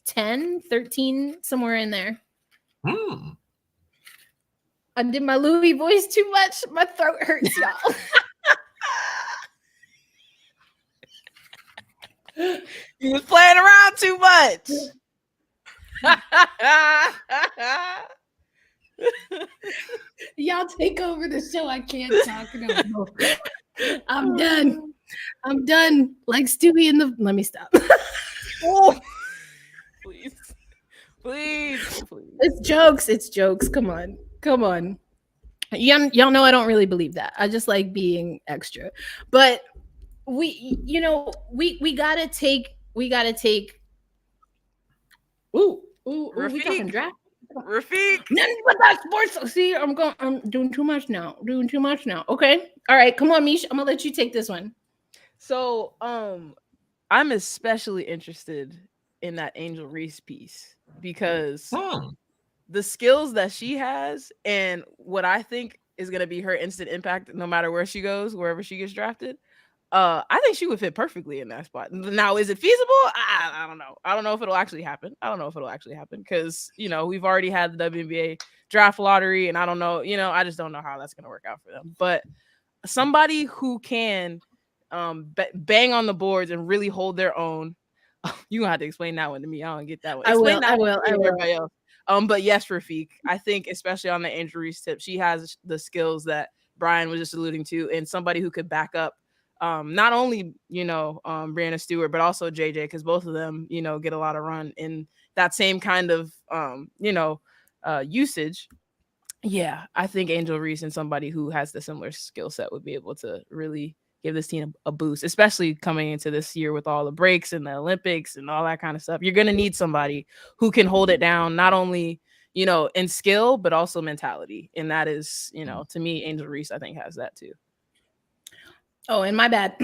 A: 10, 13, somewhere in there. I did my Louis voice too much. My throat hurts, y'all.
B: You was playing around too much.
A: Y'all take over the show. I can't talk no more. I'm done. Like Stewie in the. Let me stop.
B: Oh, please.
A: It's jokes. Come on. Y'all know I don't really believe that. I just like being extra. But we gotta take. We talking draft.
B: Rafiq.
A: Nothing but that sports. See, I'm doing too much now. Okay. All right. Come on, Mish. I'm gonna let you take this one.
B: So, I'm especially interested in that Angel Reese piece because the skills that she has and what I think is gonna be her instant impact, no matter where she goes, wherever she gets drafted. I think she would fit perfectly in that spot. Now, is it feasible? I don't know. I don't know if it'll actually happen. Because, we've already had the WNBA draft lottery, and I don't know, I just don't know how that's going to work out for them. But somebody who can bang on the boards and really hold their own. You're going to have to explain that one to me. I don't get that one.
A: I will.
B: Everybody else. But yes, Rafiq, I think especially on the Angel Reese tip, she has the skills that Brian was just alluding to, and somebody who could back up not only, Breanna Stewart, but also JJ, because both of them, get a lot of run in that same kind of, usage. Yeah, I think Angel Reese and somebody who has the similar skill set would be able to really give this team a boost, especially coming into this year with all the breaks and the Olympics and all that kind of stuff. You're going to need somebody who can hold it down, not only, in skill, but also mentality. And that is, to me, Angel Reese, I think, has that too.
A: Oh, and my bad.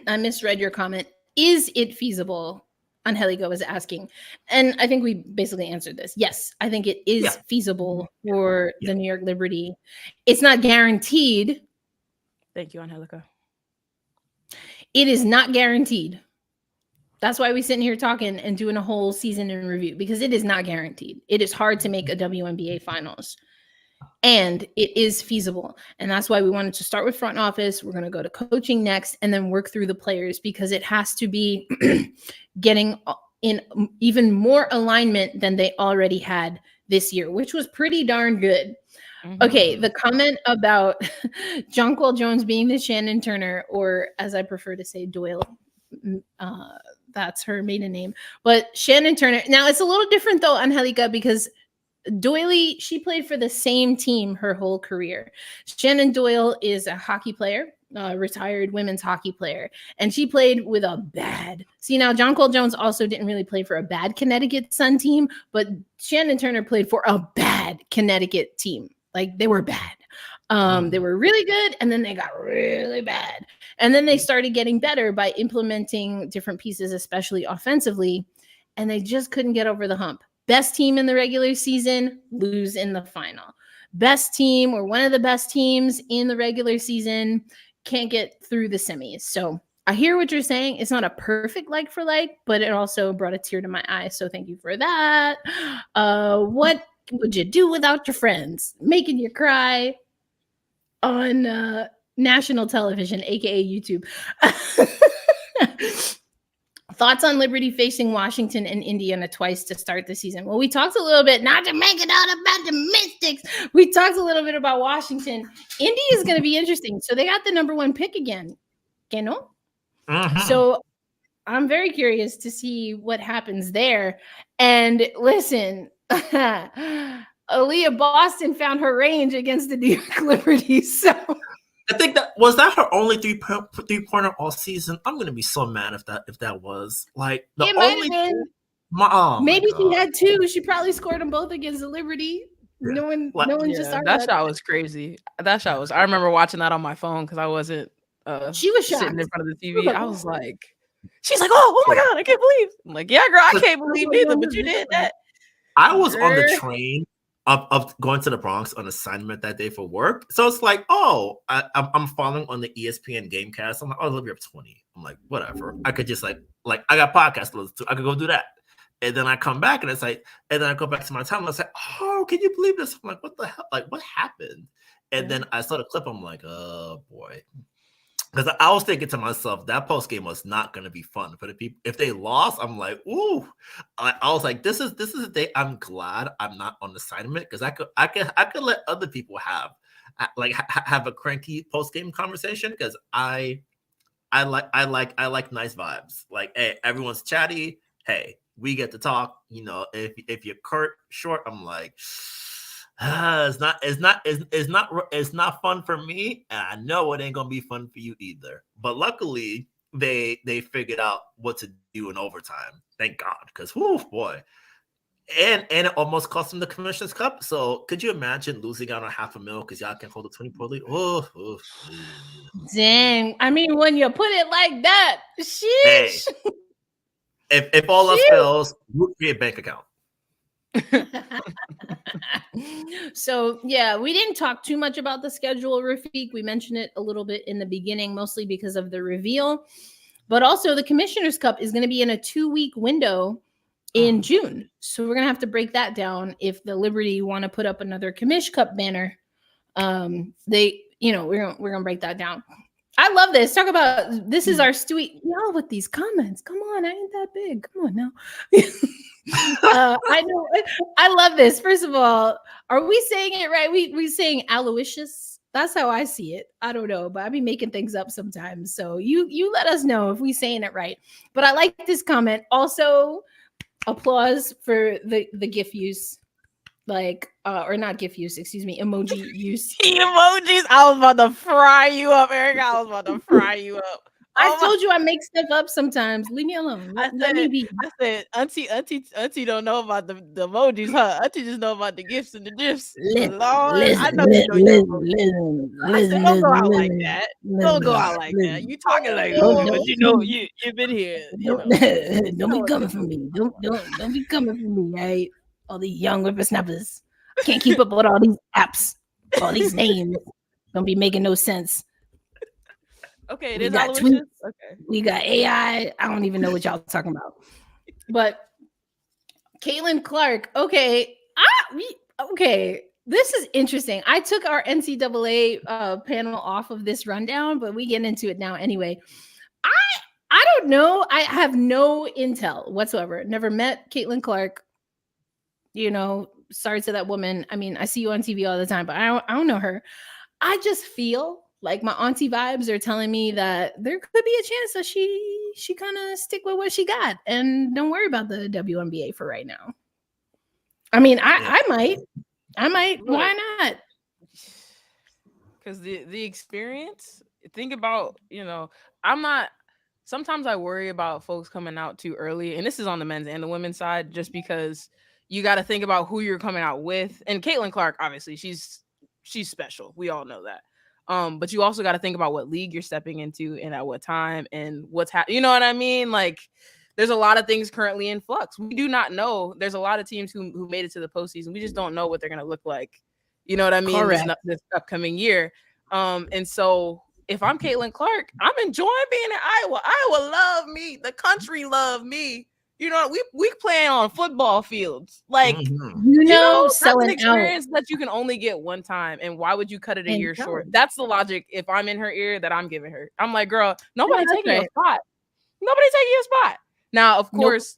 A: I misread your comment. Is it feasible? Angelica was asking. And I think we basically answered this. Yes, I think it is feasible for the New York Liberty. It's not guaranteed.
B: Thank you, Angelica.
A: It is not guaranteed. That's why we're sitting here talking and doing a whole season in review, because it is not guaranteed. It is hard to make a WNBA finals. And it is feasible. And that's why we wanted to start with front office. We're going to go to coaching next and then work through the players, because it has to be getting in even more alignment than they already had this year, which was pretty darn good. Mm-hmm. Okay, the comment about Jonquel Jones being the Shannon Turner, or as I prefer to say, Doyle. That's her maiden name. But Shannon Turner. Now, it's a little different, though, Angelica, because Doily, she played for the same team her whole career. Shannon Doyle is a hockey player, retired women's hockey player, and she played with a bad. See, now Jonquel Jones also didn't really play for a bad Connecticut Sun team, but Shannon Turner played for a bad Connecticut team. Like, they were bad. They were really good, and then they got really bad. And then they started getting better by implementing different pieces, especially offensively, and they just couldn't get over the hump. Best team in the regular season, lose in the final. Best team, or one of the best teams in the regular season, can't get through the semis. So I hear what you're saying. It's not a perfect like for like, but it also brought a tear to my eye. So thank you for that. What would you do without your friends? Making you cry on national television, aka YouTube. Thoughts on Liberty facing Washington and Indiana twice to start the season? Well, we talked a little bit, not to make it all about the Mystics. We talked a little bit about Washington. Indy is going to be interesting. So they got the number 1 pick again. Que no? So I'm very curious to see what happens there. And listen, Aaliyah Boston found her range against the New York Liberty. So
C: I think that was her only three-pointer all season. I'm gonna be so mad if that was like the
A: it
C: only.
A: Maybe she had 2. She probably scored them both against the Liberty. Yeah. No one just started
B: that shot was crazy. That shot was. I remember watching that on my phone because I wasn't.
A: She was shocked.
B: Sitting in front of the TV. I was like, she's like, oh my god, I can't believe. I'm like, yeah, girl, I can't believe neither, but you did that.
C: I was on the train of going to the Bronx on assignment that day for work. So it's like, I'm following on the ESPN Gamecast. I'm like, oh, Liberty up 20. I'm like, whatever. I could just like I got podcasts to listen to. I could go do that. And then I come back and it's like, and then I go back to my time and I say, oh, can you believe this? I'm like, what the hell? Like, what happened? And then I saw the clip. I'm like, oh boy. Because I was thinking to myself, that post game was not going to be fun for the people. If they lost, I'm like, ooh. I was like, this is a day. I'm glad I'm not on assignment because I could let other people have a cranky post game conversation because I like nice vibes. Like, hey, everyone's chatty. Hey, we get to talk. If you're short, I'm like. It's not fun for me, and I know it ain't gonna be fun for you either. But luckily, they figured out what to do in overtime. Thank God, because boy, and it almost cost them the Commissioner's Cup. So could you imagine losing out on $500,000 because y'all can hold a 20-point lead? Oh,
A: dang! I mean, when you put it like that, sheesh.
C: Hey, if all else fails, root for your bank account.
A: So yeah, we didn't talk too much about the schedule, Rafiq. We mentioned it a little bit in the beginning, mostly because of the reveal, but also the Commissioner's Cup is going to be in a 2-week window in June. So we're going to have to break that down if the Liberty want to put up another Commish Cup banner. We're going to break that down. I love this. Talk about this is our Stewie. Y'all with these comments. Come on, I ain't that big. Come on now. I know. I love this. First of all, are we saying it right? We saying Aloysius. That's how I see it. I don't know, but I be making things up sometimes. So you let us know if we saying it right. But I like this comment. Also, applause for the GIF use. Or not GIF use, excuse me, emoji use.
B: Emojis. I was about to fry you up, Eric. I was about to fry you up.
A: I told you I make stuff up sometimes. Leave me alone. Let me be.
D: I said, Auntie don't know about the emojis, huh? Auntie just know about the gifts and the gifs. Lord, I know you know your emojis. I said, don't go out like that. Don't go out like that. You talking like a woman, but you know you've been here.
A: Don't be coming for me. Don't be coming for me, right? All these young whippersnappers. Can't keep up with all these apps, all these names. Don't be making no sense.
D: Okay, it is Aloysius. Okay.
A: We got AI. I don't even know what y'all talking about. But Caitlin Clark. Okay. Okay. This is interesting. I took our NCAA panel off of this rundown, but we get into it now anyway. I don't know. I have no intel whatsoever. Never met Caitlin Clark. You know, sorry to that woman. I mean, I see you on TV all the time, but I don't know her. I just feel like my auntie vibes are telling me that there could be a chance that she kind of stick with what she got and don't worry about the WNBA for right now. I mean, I might. Why not?
B: Because the experience. Think about, sometimes I worry about folks coming out too early, and this is on the men's and the women's side, just because you got to think about who you're coming out with. And Caitlin Clark, obviously, she's special. We all know that. But you also got to think about what league you're stepping into and at what time and what's happening. You know what I mean? Like, there's a lot of things currently in flux. We do not know. There's a lot of teams who made it to the postseason. We just don't know what they're going to look like. You know what I mean? This upcoming year. And so if I'm Caitlin Clark, I'm enjoying being in Iowa. Iowa love me. The country love me. You know, we playing on football fields. Like, that's an experience that you can only get one time. And why would you cut it a year short? That's the logic. If I'm in her ear, that I'm giving her. I'm like, girl, nobody taking your spot. Nobody taking your spot. Now, of course,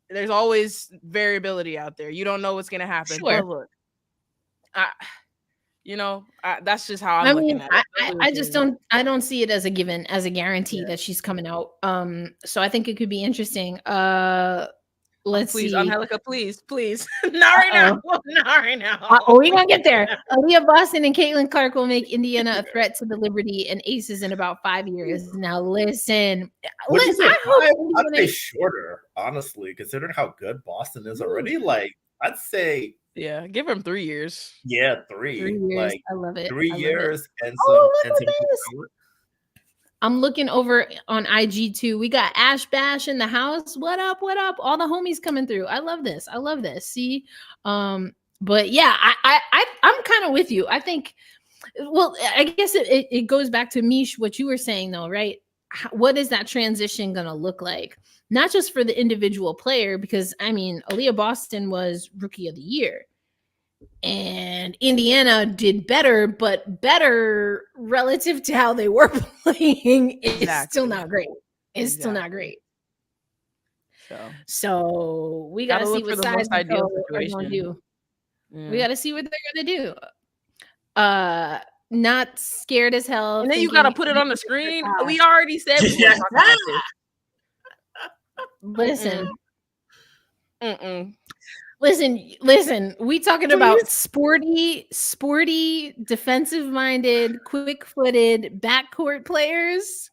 B: there's always variability out there. You don't know what's going to happen. Sure. But look, that's just how I'm looking at it.
A: I don't see it as a given, as a guarantee that she's coming out. So I think it could be interesting. Let's see.
B: Angelica, please. Not right now. Not right now.
A: We're going to get there. Aaliyah Boston and Caitlin Clark will make Indiana a threat to the Liberty and Aces in about 5 years. Now, listen.
C: I'd say shorter, honestly, considering how good Boston is already. Like, I'd say...
B: Yeah, give him 3 years.
C: Yeah, 3.
A: 3 years. Like, I love it.
C: 3 years and some.
A: I'm looking over on IG too. We got Ash Bash in the house. What up? All the homies coming through. I love this. See, but yeah, I'm kind of with you. I think. Well, I guess it goes back to Mish, what you were saying though, right? What is that transition gonna look like? Not just for the individual player, because I mean, Aaliyah Boston was Rookie of the Year. And Indiana did better, but better relative to how they were playing. It's still not great. Still not great. So we gotta see what size they're gonna do. Yeah. We gotta see what they're gonna do. Not scared as hell.
B: And then you gotta put it on the screen. We already said we were talking about
A: this. Listen. Listen, we talking about sporty, defensive-minded, quick-footed backcourt players.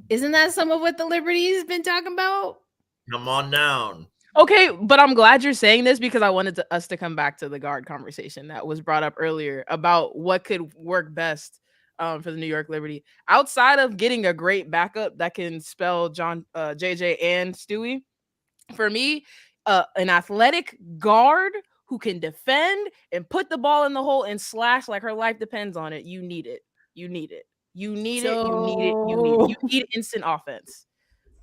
A: Isn't that some of what the Liberty's been talking about?
C: Come on down.
B: Okay, but I'm glad you're saying this because I wanted us to come back to the guard conversation that was brought up earlier about what could work best for the New York Liberty. Outside of getting a great backup that can spell JJ and Stewie, for me, an athletic guard who can defend and put the ball in the hole and slash like her life depends on it. You need it. You need instant offense.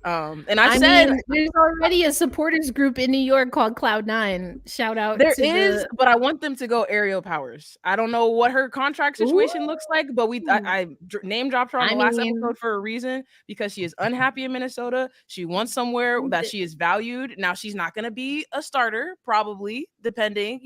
B: And I said
A: there's already a supporters group in New York called Cloud9. Shout out.
B: But I want them to go Aerial Powers. I don't know what her contract situation looks like, but I name dropped her on the last episode for a reason, because she is unhappy in Minnesota. She wants somewhere that she is valued. Now she's not going to be a starter, probably, depending,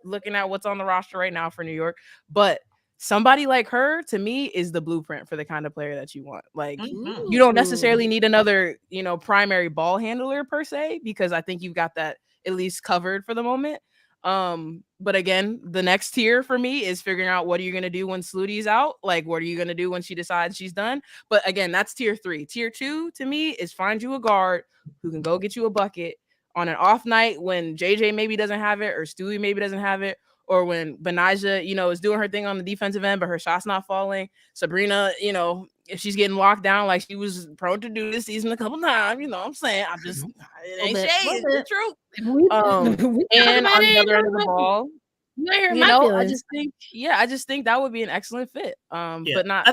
B: looking at what's on the roster right now for New York, but somebody like her, to me, is the blueprint for the kind of player that you want. Like, you don't necessarily need another, primary ball handler per se, because I think you've got that at least covered for the moment. But again, the next tier for me is figuring out what are you going to do when Slutty's out? Like, what are you going to do when she decides she's done? But again, that's tier 3. Tier 2 to me is find you a guard who can go get you a bucket on an off night when JJ maybe doesn't have it, or Stewie maybe doesn't have it, or when Benaja, is doing her thing on the defensive end, but her shot's not falling. Sabrina, if she's getting locked down like she was prone to do this season a couple times, you know what I'm saying? I'm just, it ain't shade, it's the truth. And on the other end of the ball, I just think that would be an excellent fit. But not.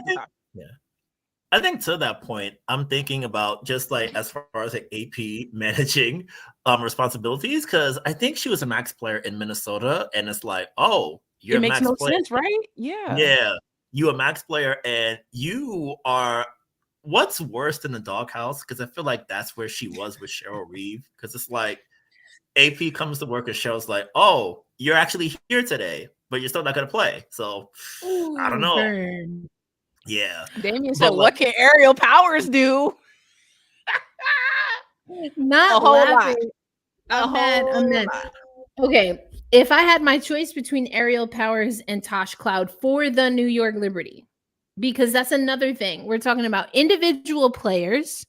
C: I think to that point, I'm thinking about just like as far as like AP managing responsibilities, because I think she was a max player in Minnesota, and it's like, oh, you're a max player. It makes no sense,
B: right? Yeah.
C: Yeah. You a max player, and you are what's worse than the doghouse, because I feel like that's where she was with Cheryl Reeve, because it's like AP comes to work and Cheryl's like, oh, you're actually here today, but you're still not going to play. So I don't know.
A: Burn.
C: Yeah.
B: Damien said, what can aerial powers do?
A: Not
B: a whole
A: laughing.
B: lot.
A: I'm mad. Okay. If I had my choice between aerial powers and Tosh Cloud for the New York Liberty, because that's another thing. We're talking about individual players,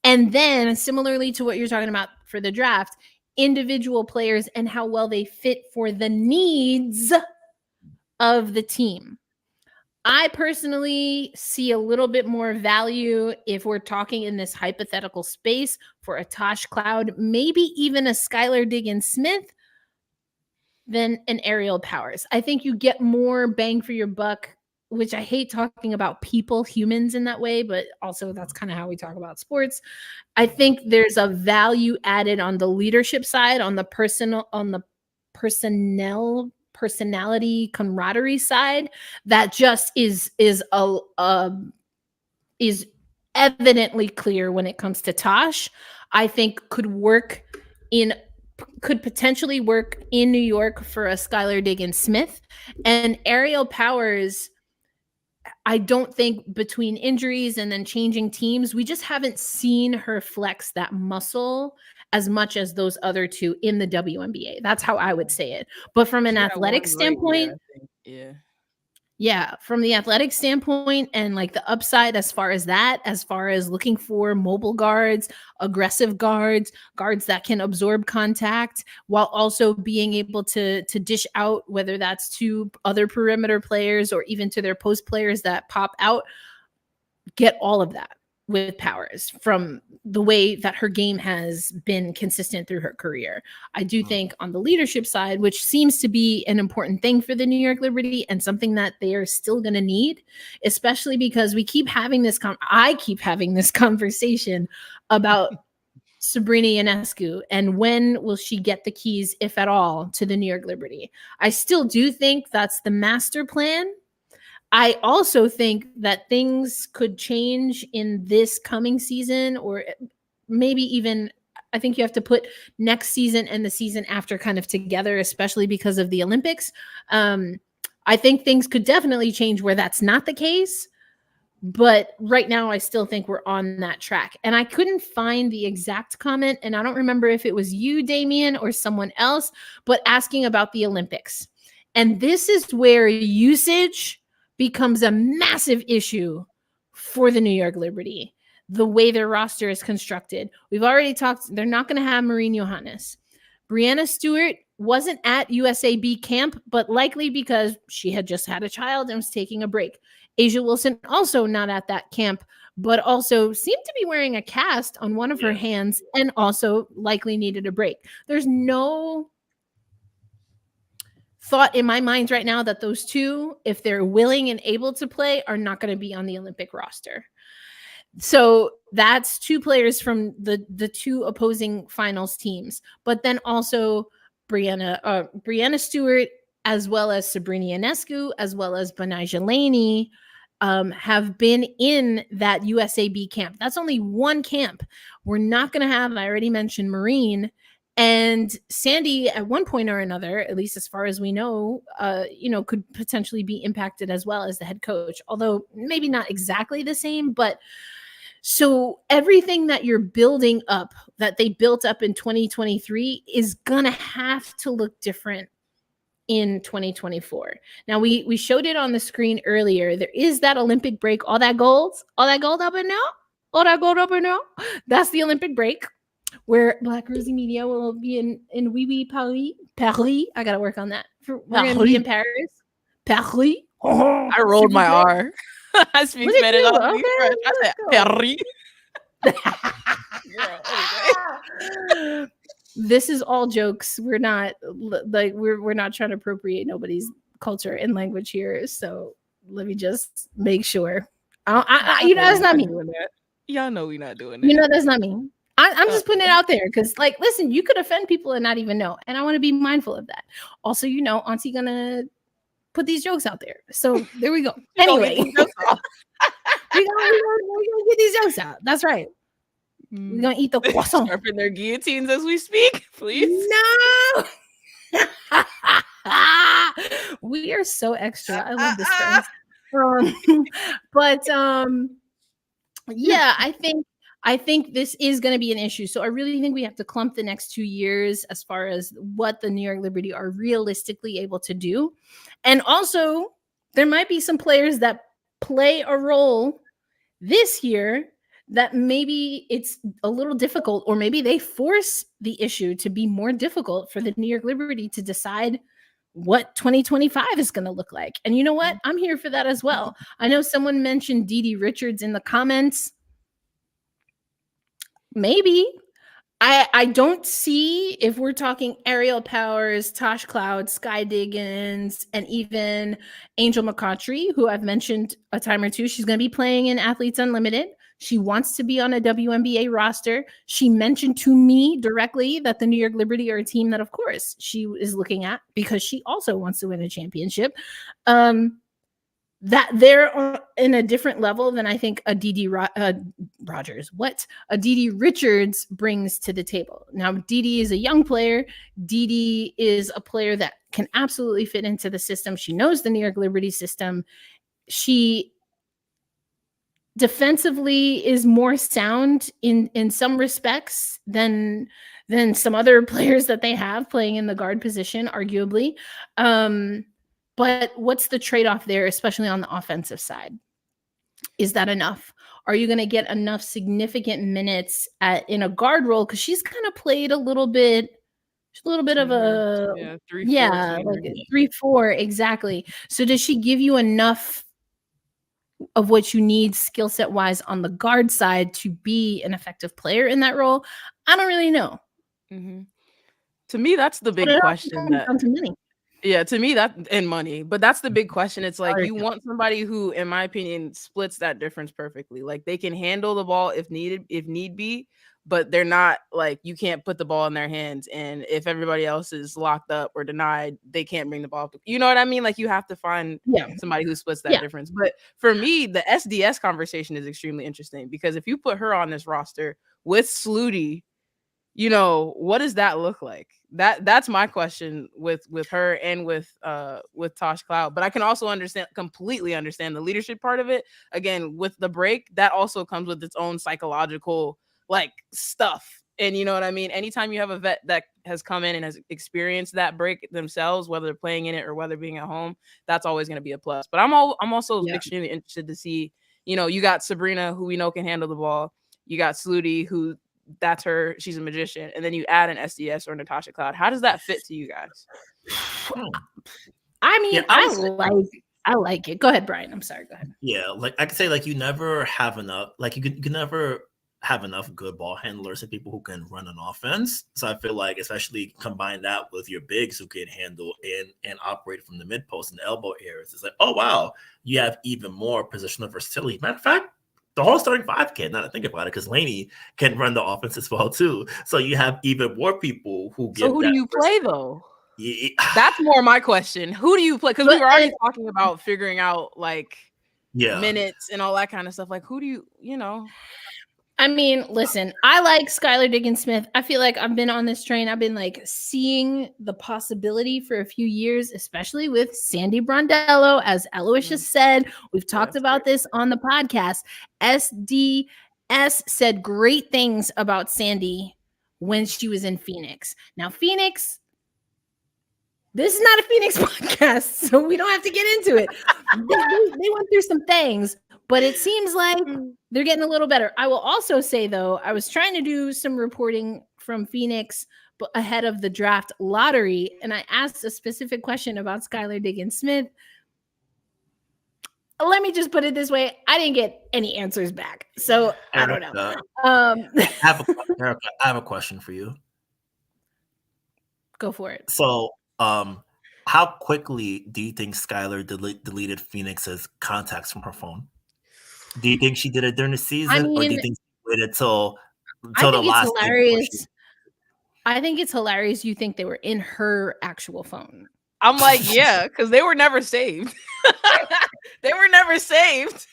A: and then similarly to what you're talking about for the draft, individual players and how well they fit for the needs of the team. I personally see a little bit more value if we're talking in this hypothetical space for a Tosh Cloud, maybe even a Skylar Diggins-Smith, than an aerial powers. I think you get more bang for your buck, which I hate talking about humans in that way, but also that's kind of how we talk about sports. I think there's a value added on the leadership side, on the personality camaraderie side, that just is evidently clear when it comes to Tosh. I think could potentially work in New York for a Skylar Diggins-Smith. And aerial powers, I don't think, between injuries and then changing teams, we just haven't seen her flex that muscle as much as those other two in the WNBA. That's how I would say it. But from an athletic standpoint, from the athletic standpoint and like the upside as far as looking for mobile guards, aggressive guards that can absorb contact while also being able to dish out, whether that's to other perimeter players or even to their post players that pop out, get all of that with powers from the way that her game has been consistent through her career. I do think on the leadership side, which seems to be an important thing for the New York Liberty and something that they are still going to need, especially because we keep having I keep having this conversation about Sabrina Ionescu and when will she get the keys, if at all, to the New York Liberty. I still do think that's the master plan. I also think that things could change in this coming season, or maybe even, I think you have to put next season and the season after kind of together, especially because of the Olympics. I think things could definitely change where that's not the case. But right now, I still think we're on that track. And I couldn't find the exact comment, and I don't remember if it was you, Damien, or someone else, but asking about the Olympics. And this is where usage becomes a massive issue for the New York Liberty, the way their roster is constructed. We've already talked, they're not going to have Marine Johannes. Breanna Stewart wasn't at USAB camp, but likely because she had just had a child and was taking a break. Asia Wilson also not at that camp, but also seemed to be wearing a cast on one of her hands and also likely needed a break. There's no thought in my mind right now that those two, if they're willing and able to play, are not going to be on the Olympic roster. So that's two players from the two opposing finals teams. But then also Breanna Stewart, as well as Sabrina Ionescu, as well as Benaja Laney, have been in that USAB camp. That's only one camp. We're not going to have, I already mentioned, Marine. And Sandy, at one point or another, at least as far as we know, could potentially be impacted as well as the head coach, although maybe not exactly the same. But so everything that you're building up, that they built up in 2023, is going to have to look different in 2024. Now we showed it on the screen earlier. There is that Olympic break, all that gold up in now, all that gold up in now. That's the Olympic break where Black Rosie Media will be in Wee Paris. I gotta work on that. We're gonna be in Paris. Paris.
B: Oh, I rolled my R. I speak Spanish. Okay, I said Paris.
A: Girl, anyway. This is all jokes. We're not like we're not trying to appropriate nobody's culture and language here. So let me just make sure. You know that's not me.
B: Y'all know we're not doing that.
A: You know that's not me. I'm just putting it out there because, like, listen, you could offend people and not even know, and I want to be mindful of that. Also, you know, Auntie gonna put these jokes out there, so there we go. Anyway, we're gonna get these jokes out. That's right. We're gonna eat the croissant.
B: Sharpen their guillotines as we speak, please.
A: No. We are so extra. I love this phrase. But yeah, I think this is going to be an issue. So I really think we have to clump the next 2 years as far as what the New York Liberty are realistically able to do. And also, there might be some players that play a role this year that maybe it's a little difficult, or maybe they force the issue to be more difficult for the New York Liberty to decide what 2025 is going to look like. And you know what? I'm here for that as well. I know someone mentioned Dee Richards in the comments. Maybe. I don't see, if we're talking Aerial Powers, Tosh Cloud, Sky Diggins, and even Angel McCautry, who I've mentioned a time or two. She's going to be playing in Athletes Unlimited. She wants to be on a WNBA roster. She mentioned to me directly that the New York Liberty are a team that, of course, she is looking at because she also wants to win a championship. That they're in a different level than I think a Rogers, a Dee Richards brings to the table. Now, Dee is a young player. Dee is a player that can absolutely fit into the system. She knows the New York Liberty system. She defensively is more sound in some respects than some other players that they have playing in the guard position, arguably. But what's the trade-off there, especially on the offensive side? Is that enough? Are you going to get enough significant minutes in a guard role? Because she's kind of played a little bit of a 3-4 exactly. So does she give you enough of what you need skill set wise on the guard side to be an effective player in that role? I don't really know.
B: Mm-hmm. To me, that's the big question. Yeah, to me, that and money, but that's the big question. It's like you want somebody who, in my opinion, splits that difference perfectly. Like they can handle the ball if need be, but they're not like you can't put the ball in their hands. And if everybody else is locked up or denied, they can't bring the ball up. You know what I mean? Like you have to find somebody who splits that difference. But for me, the SDS conversation is extremely interesting because if you put her on this roster with Sluty, you know, what does that look like? That's my question with her and with Tosh Cloud. But I can also completely understand the leadership part of it. Again, with the break, that also comes with its own psychological like stuff. And you know what I mean? Anytime you have a vet that has come in and has experienced that break themselves, whether they're playing in it or whether being at home, that's always going to be a plus. But I'm also extremely interested to see, you know, you got Sabrina, who we know can handle the ball. You got Sluty, who that's her, she's a magician, and then you add an SDS or Natasha Cloud. How does that fit to you guys?
A: I mean, I like it. Go ahead, Brian. I'm sorry. Go ahead.
C: Yeah, like I could say, like you never have enough. Like you can never have enough good ball handlers and people who can run an offense. So I feel like, especially combine that with your bigs who can handle and operate from the mid post and the elbow areas. It's like, oh wow, you have even more positional versatility. Matter of fact, the whole starting five can, now that I think about it, because Laney can run the offense as well too. So you have even more people who give.
B: So who do you play though? Yeah. That's more my question. Who do you play? Because we were already talking about figuring out like minutes and all that kind of stuff. Like who do you know?
A: I mean, listen, I like Skylar Diggins-Smith. I feel like I've been on this train. I've been like seeing the possibility for a few years, especially with Sandy Brondello, as Aloysius said. We've talked about this on the podcast. SDS said great things about Sandy when she was in Phoenix. Now, Phoenix This is not a Phoenix podcast, so we don't have to get into it. They went through some things, but it seems like they're getting a little better. I will also say, though, I was trying to do some reporting from Phoenix ahead of the draft lottery, and I asked a specific question about Skylar Diggins-Smith. Let me just put it this way. I didn't get any answers back. So Erica, I don't know.
C: Erica, I have a question for you.
A: Go for it.
C: So how quickly do you think Skylar deleted Phoenix's contacts from her phone? Do you think she did it during the season, or do you think she waited till the last
A: day? I think it's hilarious you think they were in her actual phone.
D: I'm like, yeah, because they were never saved. They were never saved.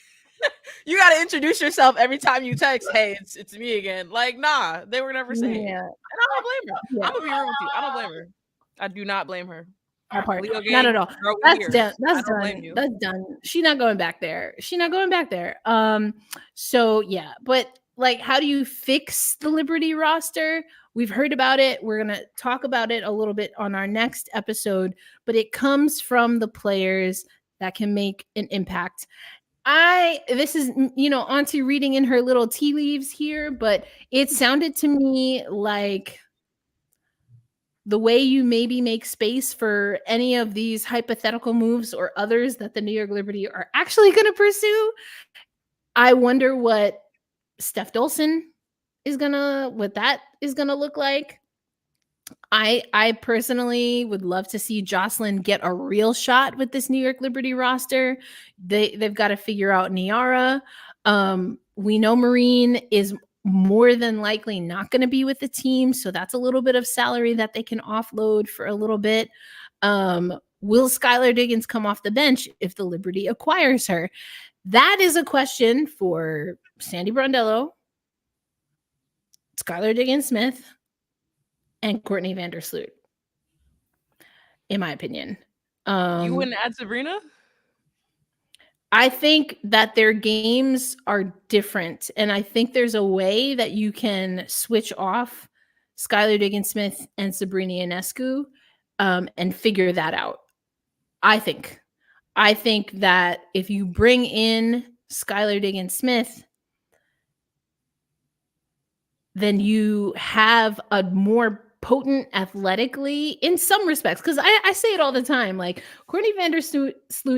D: You got to introduce yourself every time you text. Hey, it's me again. Like, nah, they were never saved. Yeah. And I don't blame her. Yeah. I'm gonna be real with you. I don't blame her. I do not blame her.
A: That part. Not at all. That's done. That's done. That's done. She's not going back there. So yeah, but like, how do you fix the Liberty roster? We've heard about it. We're going to talk about it a little bit on our next episode, but it comes from the players that can make an impact. This is, Auntie reading in her little tea leaves here, but it sounded to me like the way you maybe make space for any of these hypothetical moves or others that the New York Liberty are actually going to pursue. I wonder what Steph Dolson what that is gonna look like. I personally would love to see Jocelyn get a real shot with this New York Liberty roster. They've got to figure out Niara. We know Marine is more than likely not going to be with the team, so that's a little bit of salary that they can offload for a little bit. Will Skylar Diggins come off the bench if the Liberty acquires her? That is a question for Sandy Brondello, Skylar Diggins-Smith, and Courtney Vandersloot, in my opinion.
D: You wouldn't add Sabrina?
A: I think that their games are different, and I think there's a way that you can switch off Skylar Diggins-Smith and Sabrina Ionescu and figure that out. I think that if you bring in Skylar Diggins-Smith, then you have a more potent athletically in some respects. Because I say it all the time, like Courtney Vandersloot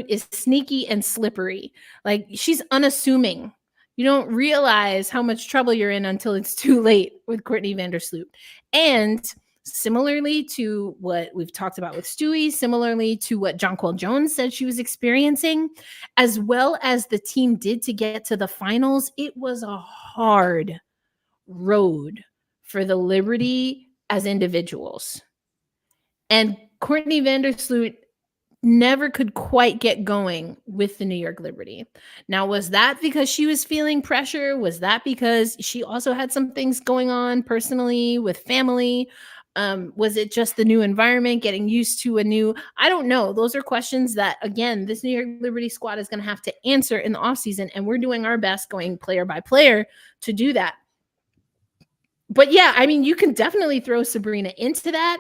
A: is sneaky and slippery. Like, she's unassuming. You don't realize how much trouble you're in until it's too late with Courtney Vandersloot. And similarly to what we've talked about with Stewie, similarly to what Jonquel Jones said she was experiencing, as well as the team did to get to the finals, it was a hard road for the Liberty as individuals. And Courtney Vandersloot never could quite get going with the New York Liberty. Now, was that because she was feeling pressure? Was that because she also had some things going on personally with family? Was it just the new environment, getting used to I don't know. Those are questions that, again, this New York Liberty squad is going to have to answer in the offseason, and we're doing our best going player by player to do that. But yeah, I mean, you can definitely throw Sabrina into that.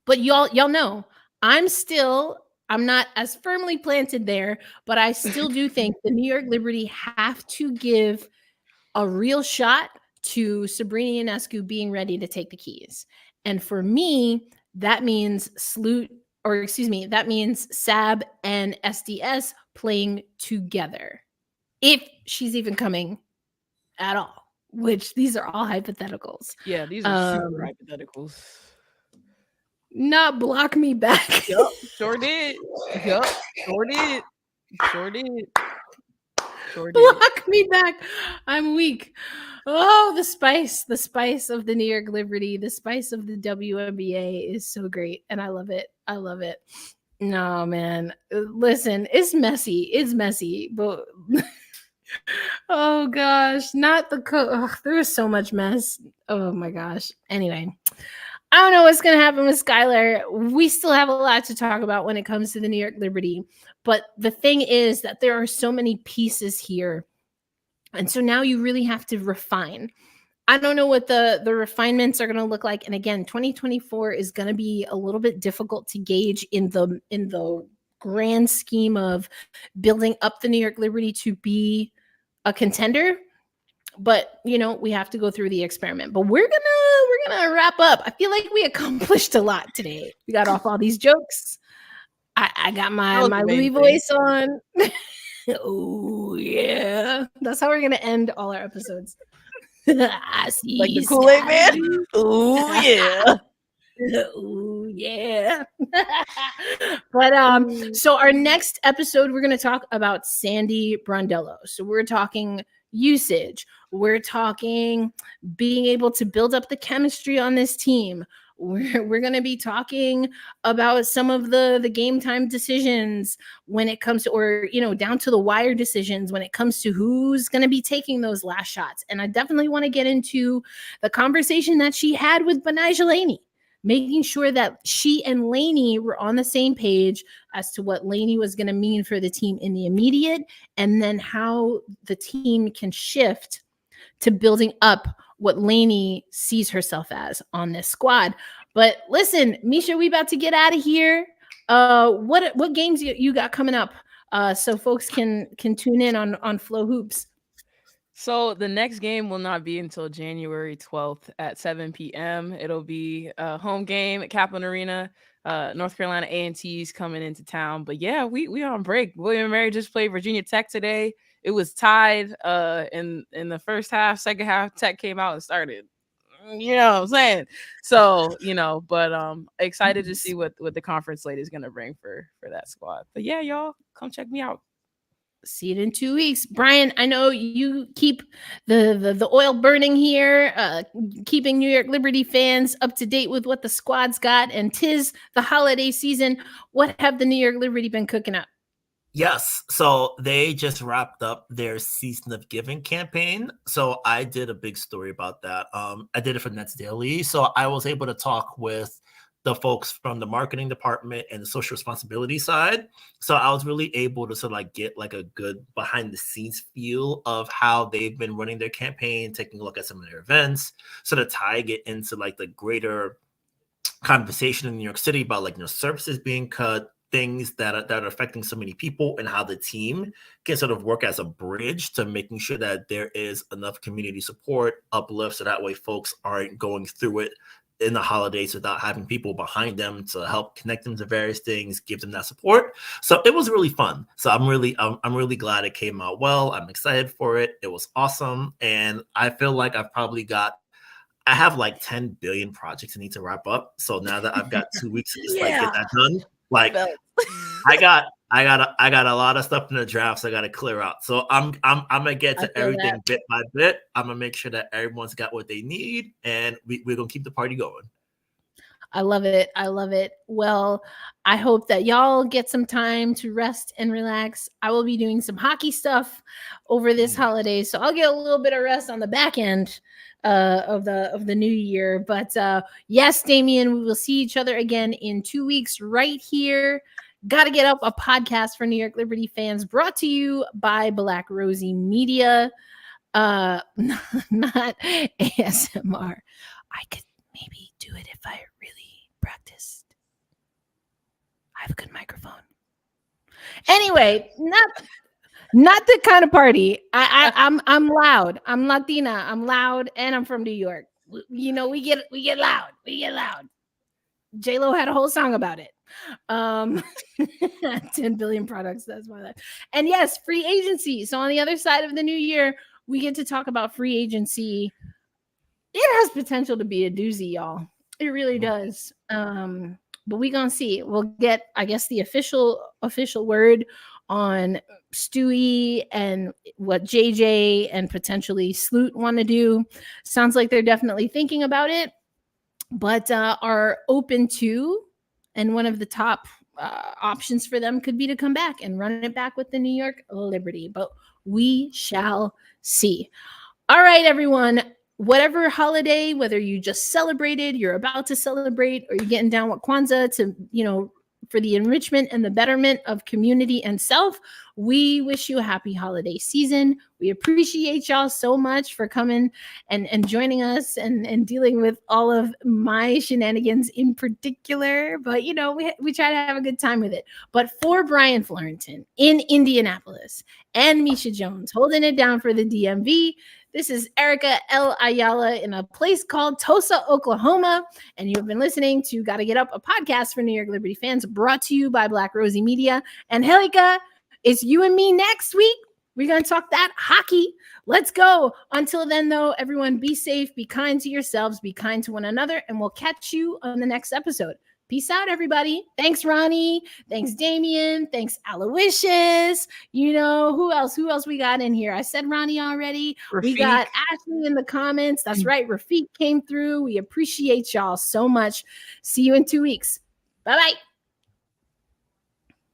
A: But y'all know, I'm not as firmly planted there, but I still do think the New York Liberty have to give a real shot to Sabrina Ionescu being ready to take the keys. And for me, that means Sab and SDS playing together, if she's even coming at all. Which these are all hypotheticals.
D: Yeah, these are super hypotheticals.
A: Not block me back.
D: Yep, sure did. Yep, sure did.
A: Block me back. I'm weak. Oh, the spice of the New York Liberty, the spice of the WNBA is so great, and I love it. No, man. Listen, it's messy, but oh gosh, not the there was so much mess. Oh my gosh. Anyway, I don't know what's going to happen with Skylar. We still have a lot to talk about when it comes to the New York Liberty. But the thing is that there are so many pieces here. And so now you really have to refine. I don't know what the refinements are going to look like. And again, 2024 is going to be a little bit difficult to gauge in the grand scheme of building up the New York Liberty to be a contender. But we have to go through the experiment. But we're gonna wrap up. I feel like we accomplished a lot today. We got off all these jokes. I got my Louis voice on. Oh yeah, that's how we're gonna end all our episodes. I see
D: like the Kool-Aid Man.
A: Oh yeah. Oh yeah. But so our next episode, we're going to talk about Sandy Brondello. So we're talking usage. We're talking being able to build up the chemistry on this team. We're going to be talking about some of the game time decisions when it comes to, or, down to the wire decisions when it comes to who's going to be taking those last shots. And I definitely want to get into the conversation that she had with Betnijah Laney, making sure that she and Laney were on the same page as to what Laney was going to mean for the team in the immediate, and then how the team can shift to building up what Laney sees herself as on this squad. But listen, Misha, we about to get out of here. What games you got coming up so folks can tune in on Flow Hoops?
B: So the next game will not be until January 12th at 7 p.m. It'll be a home game at Kaplan Arena. North Carolina A&T's coming into town. But yeah, we on break. William & Mary just played Virginia Tech today. It was tied in the first half. Second half, Tech came out and started. You know what I'm saying? So, but excited to see what the conference slate is going to bring for that squad. But yeah, y'all, come check me out.
A: See it in 2 weeks. Brian, I know you keep the oil burning here, keeping New York Liberty fans up to date with what the squad's got, and 'tis the holiday season. What have the New York Liberty been cooking up?
C: Yes. So they just wrapped up their Season of Giving campaign. So I did a big story about that. I did it for Nets Daily. So I was able to talk with the folks from the marketing department and the social responsibility side. So I was really able to sort of get a good behind the scenes feel of how they've been running their campaign, taking a look at some of their events, sort of tying it into the greater conversation in New York City about services being cut, things that are affecting so many people, and how the team can sort of work as a bridge to making sure that there is enough community support, uplift, so that way folks aren't going through it in the holidays without having people behind them to help connect them to various things, give them that support. So it was really fun. So I'm really glad it came out well. I'm excited for it. It was awesome. And I feel like I have 10 billion projects I need to wrap up. So now that I've got 2 weeks to just get that done, I got a lot of stuff in the drafts I got to clear out. So I'm gonna get to everything bit by bit. I'm gonna make sure that everyone's got what they need, and we're gonna keep the party going.
A: I love it. I love it. Well, I hope that y'all get some time to rest and relax. I will be doing some hockey stuff over this holiday, so I'll get a little bit of rest on the back end of the new year. But yes, Damien, we will see each other again in 2 weeks right here. Got to Get Up, a podcast for New York Liberty fans, brought to you by Black Rosie Media. Not ASMR. I could maybe do it if I really practiced. I have a good microphone. Anyway, not the kind of party. I'm loud. I'm Latina. I'm loud, and I'm from New York. We get loud. We get loud. J-Lo had a whole song about it. 10 billion products. That's my life. And yes, free agency. So on the other side of the new year, we get to talk about free agency. It has potential to be a doozy, y'all. It really does. But we gonna see. We'll get, I guess, the official word on Stewie and what JJ and potentially Sloot want to do. Sounds like they're definitely thinking about it, but are open to, and one of the top options for them could be to come back and run it back with the New York Liberty. But we shall see. All right, everyone. Whatever holiday, whether you just celebrated, you're about to celebrate, or you're getting down with Kwanzaa to, for the enrichment and the betterment of community and self. We wish you a happy holiday season. We appreciate y'all so much for coming and joining us and dealing with all of my shenanigans in particular. But, you know, we try to have a good time with it. But for Brian Florentin in Indianapolis and Misha Jones holding it down for the DMV, this is Erica L. Ayala in a place called Tulsa, Oklahoma. And you have been listening to Gotta Get Up, a podcast for New York Liberty fans, brought to you by Black Rosie Media. And Helika, it's you and me next week. We're going to talk that hockey. Let's go. Until then, though, everyone be safe, be kind to yourselves, be kind to one another, and we'll catch you on the next episode. Peace out, everybody. Thanks, Ronnie. Thanks, Damien. Thanks, Aloysius. You know, who else? Who else we got in here? I said Ronnie already. Rafiq. We got Ashley in the comments. That's right. Rafiq came through. We appreciate y'all so much. See you in 2 weeks. Bye-bye.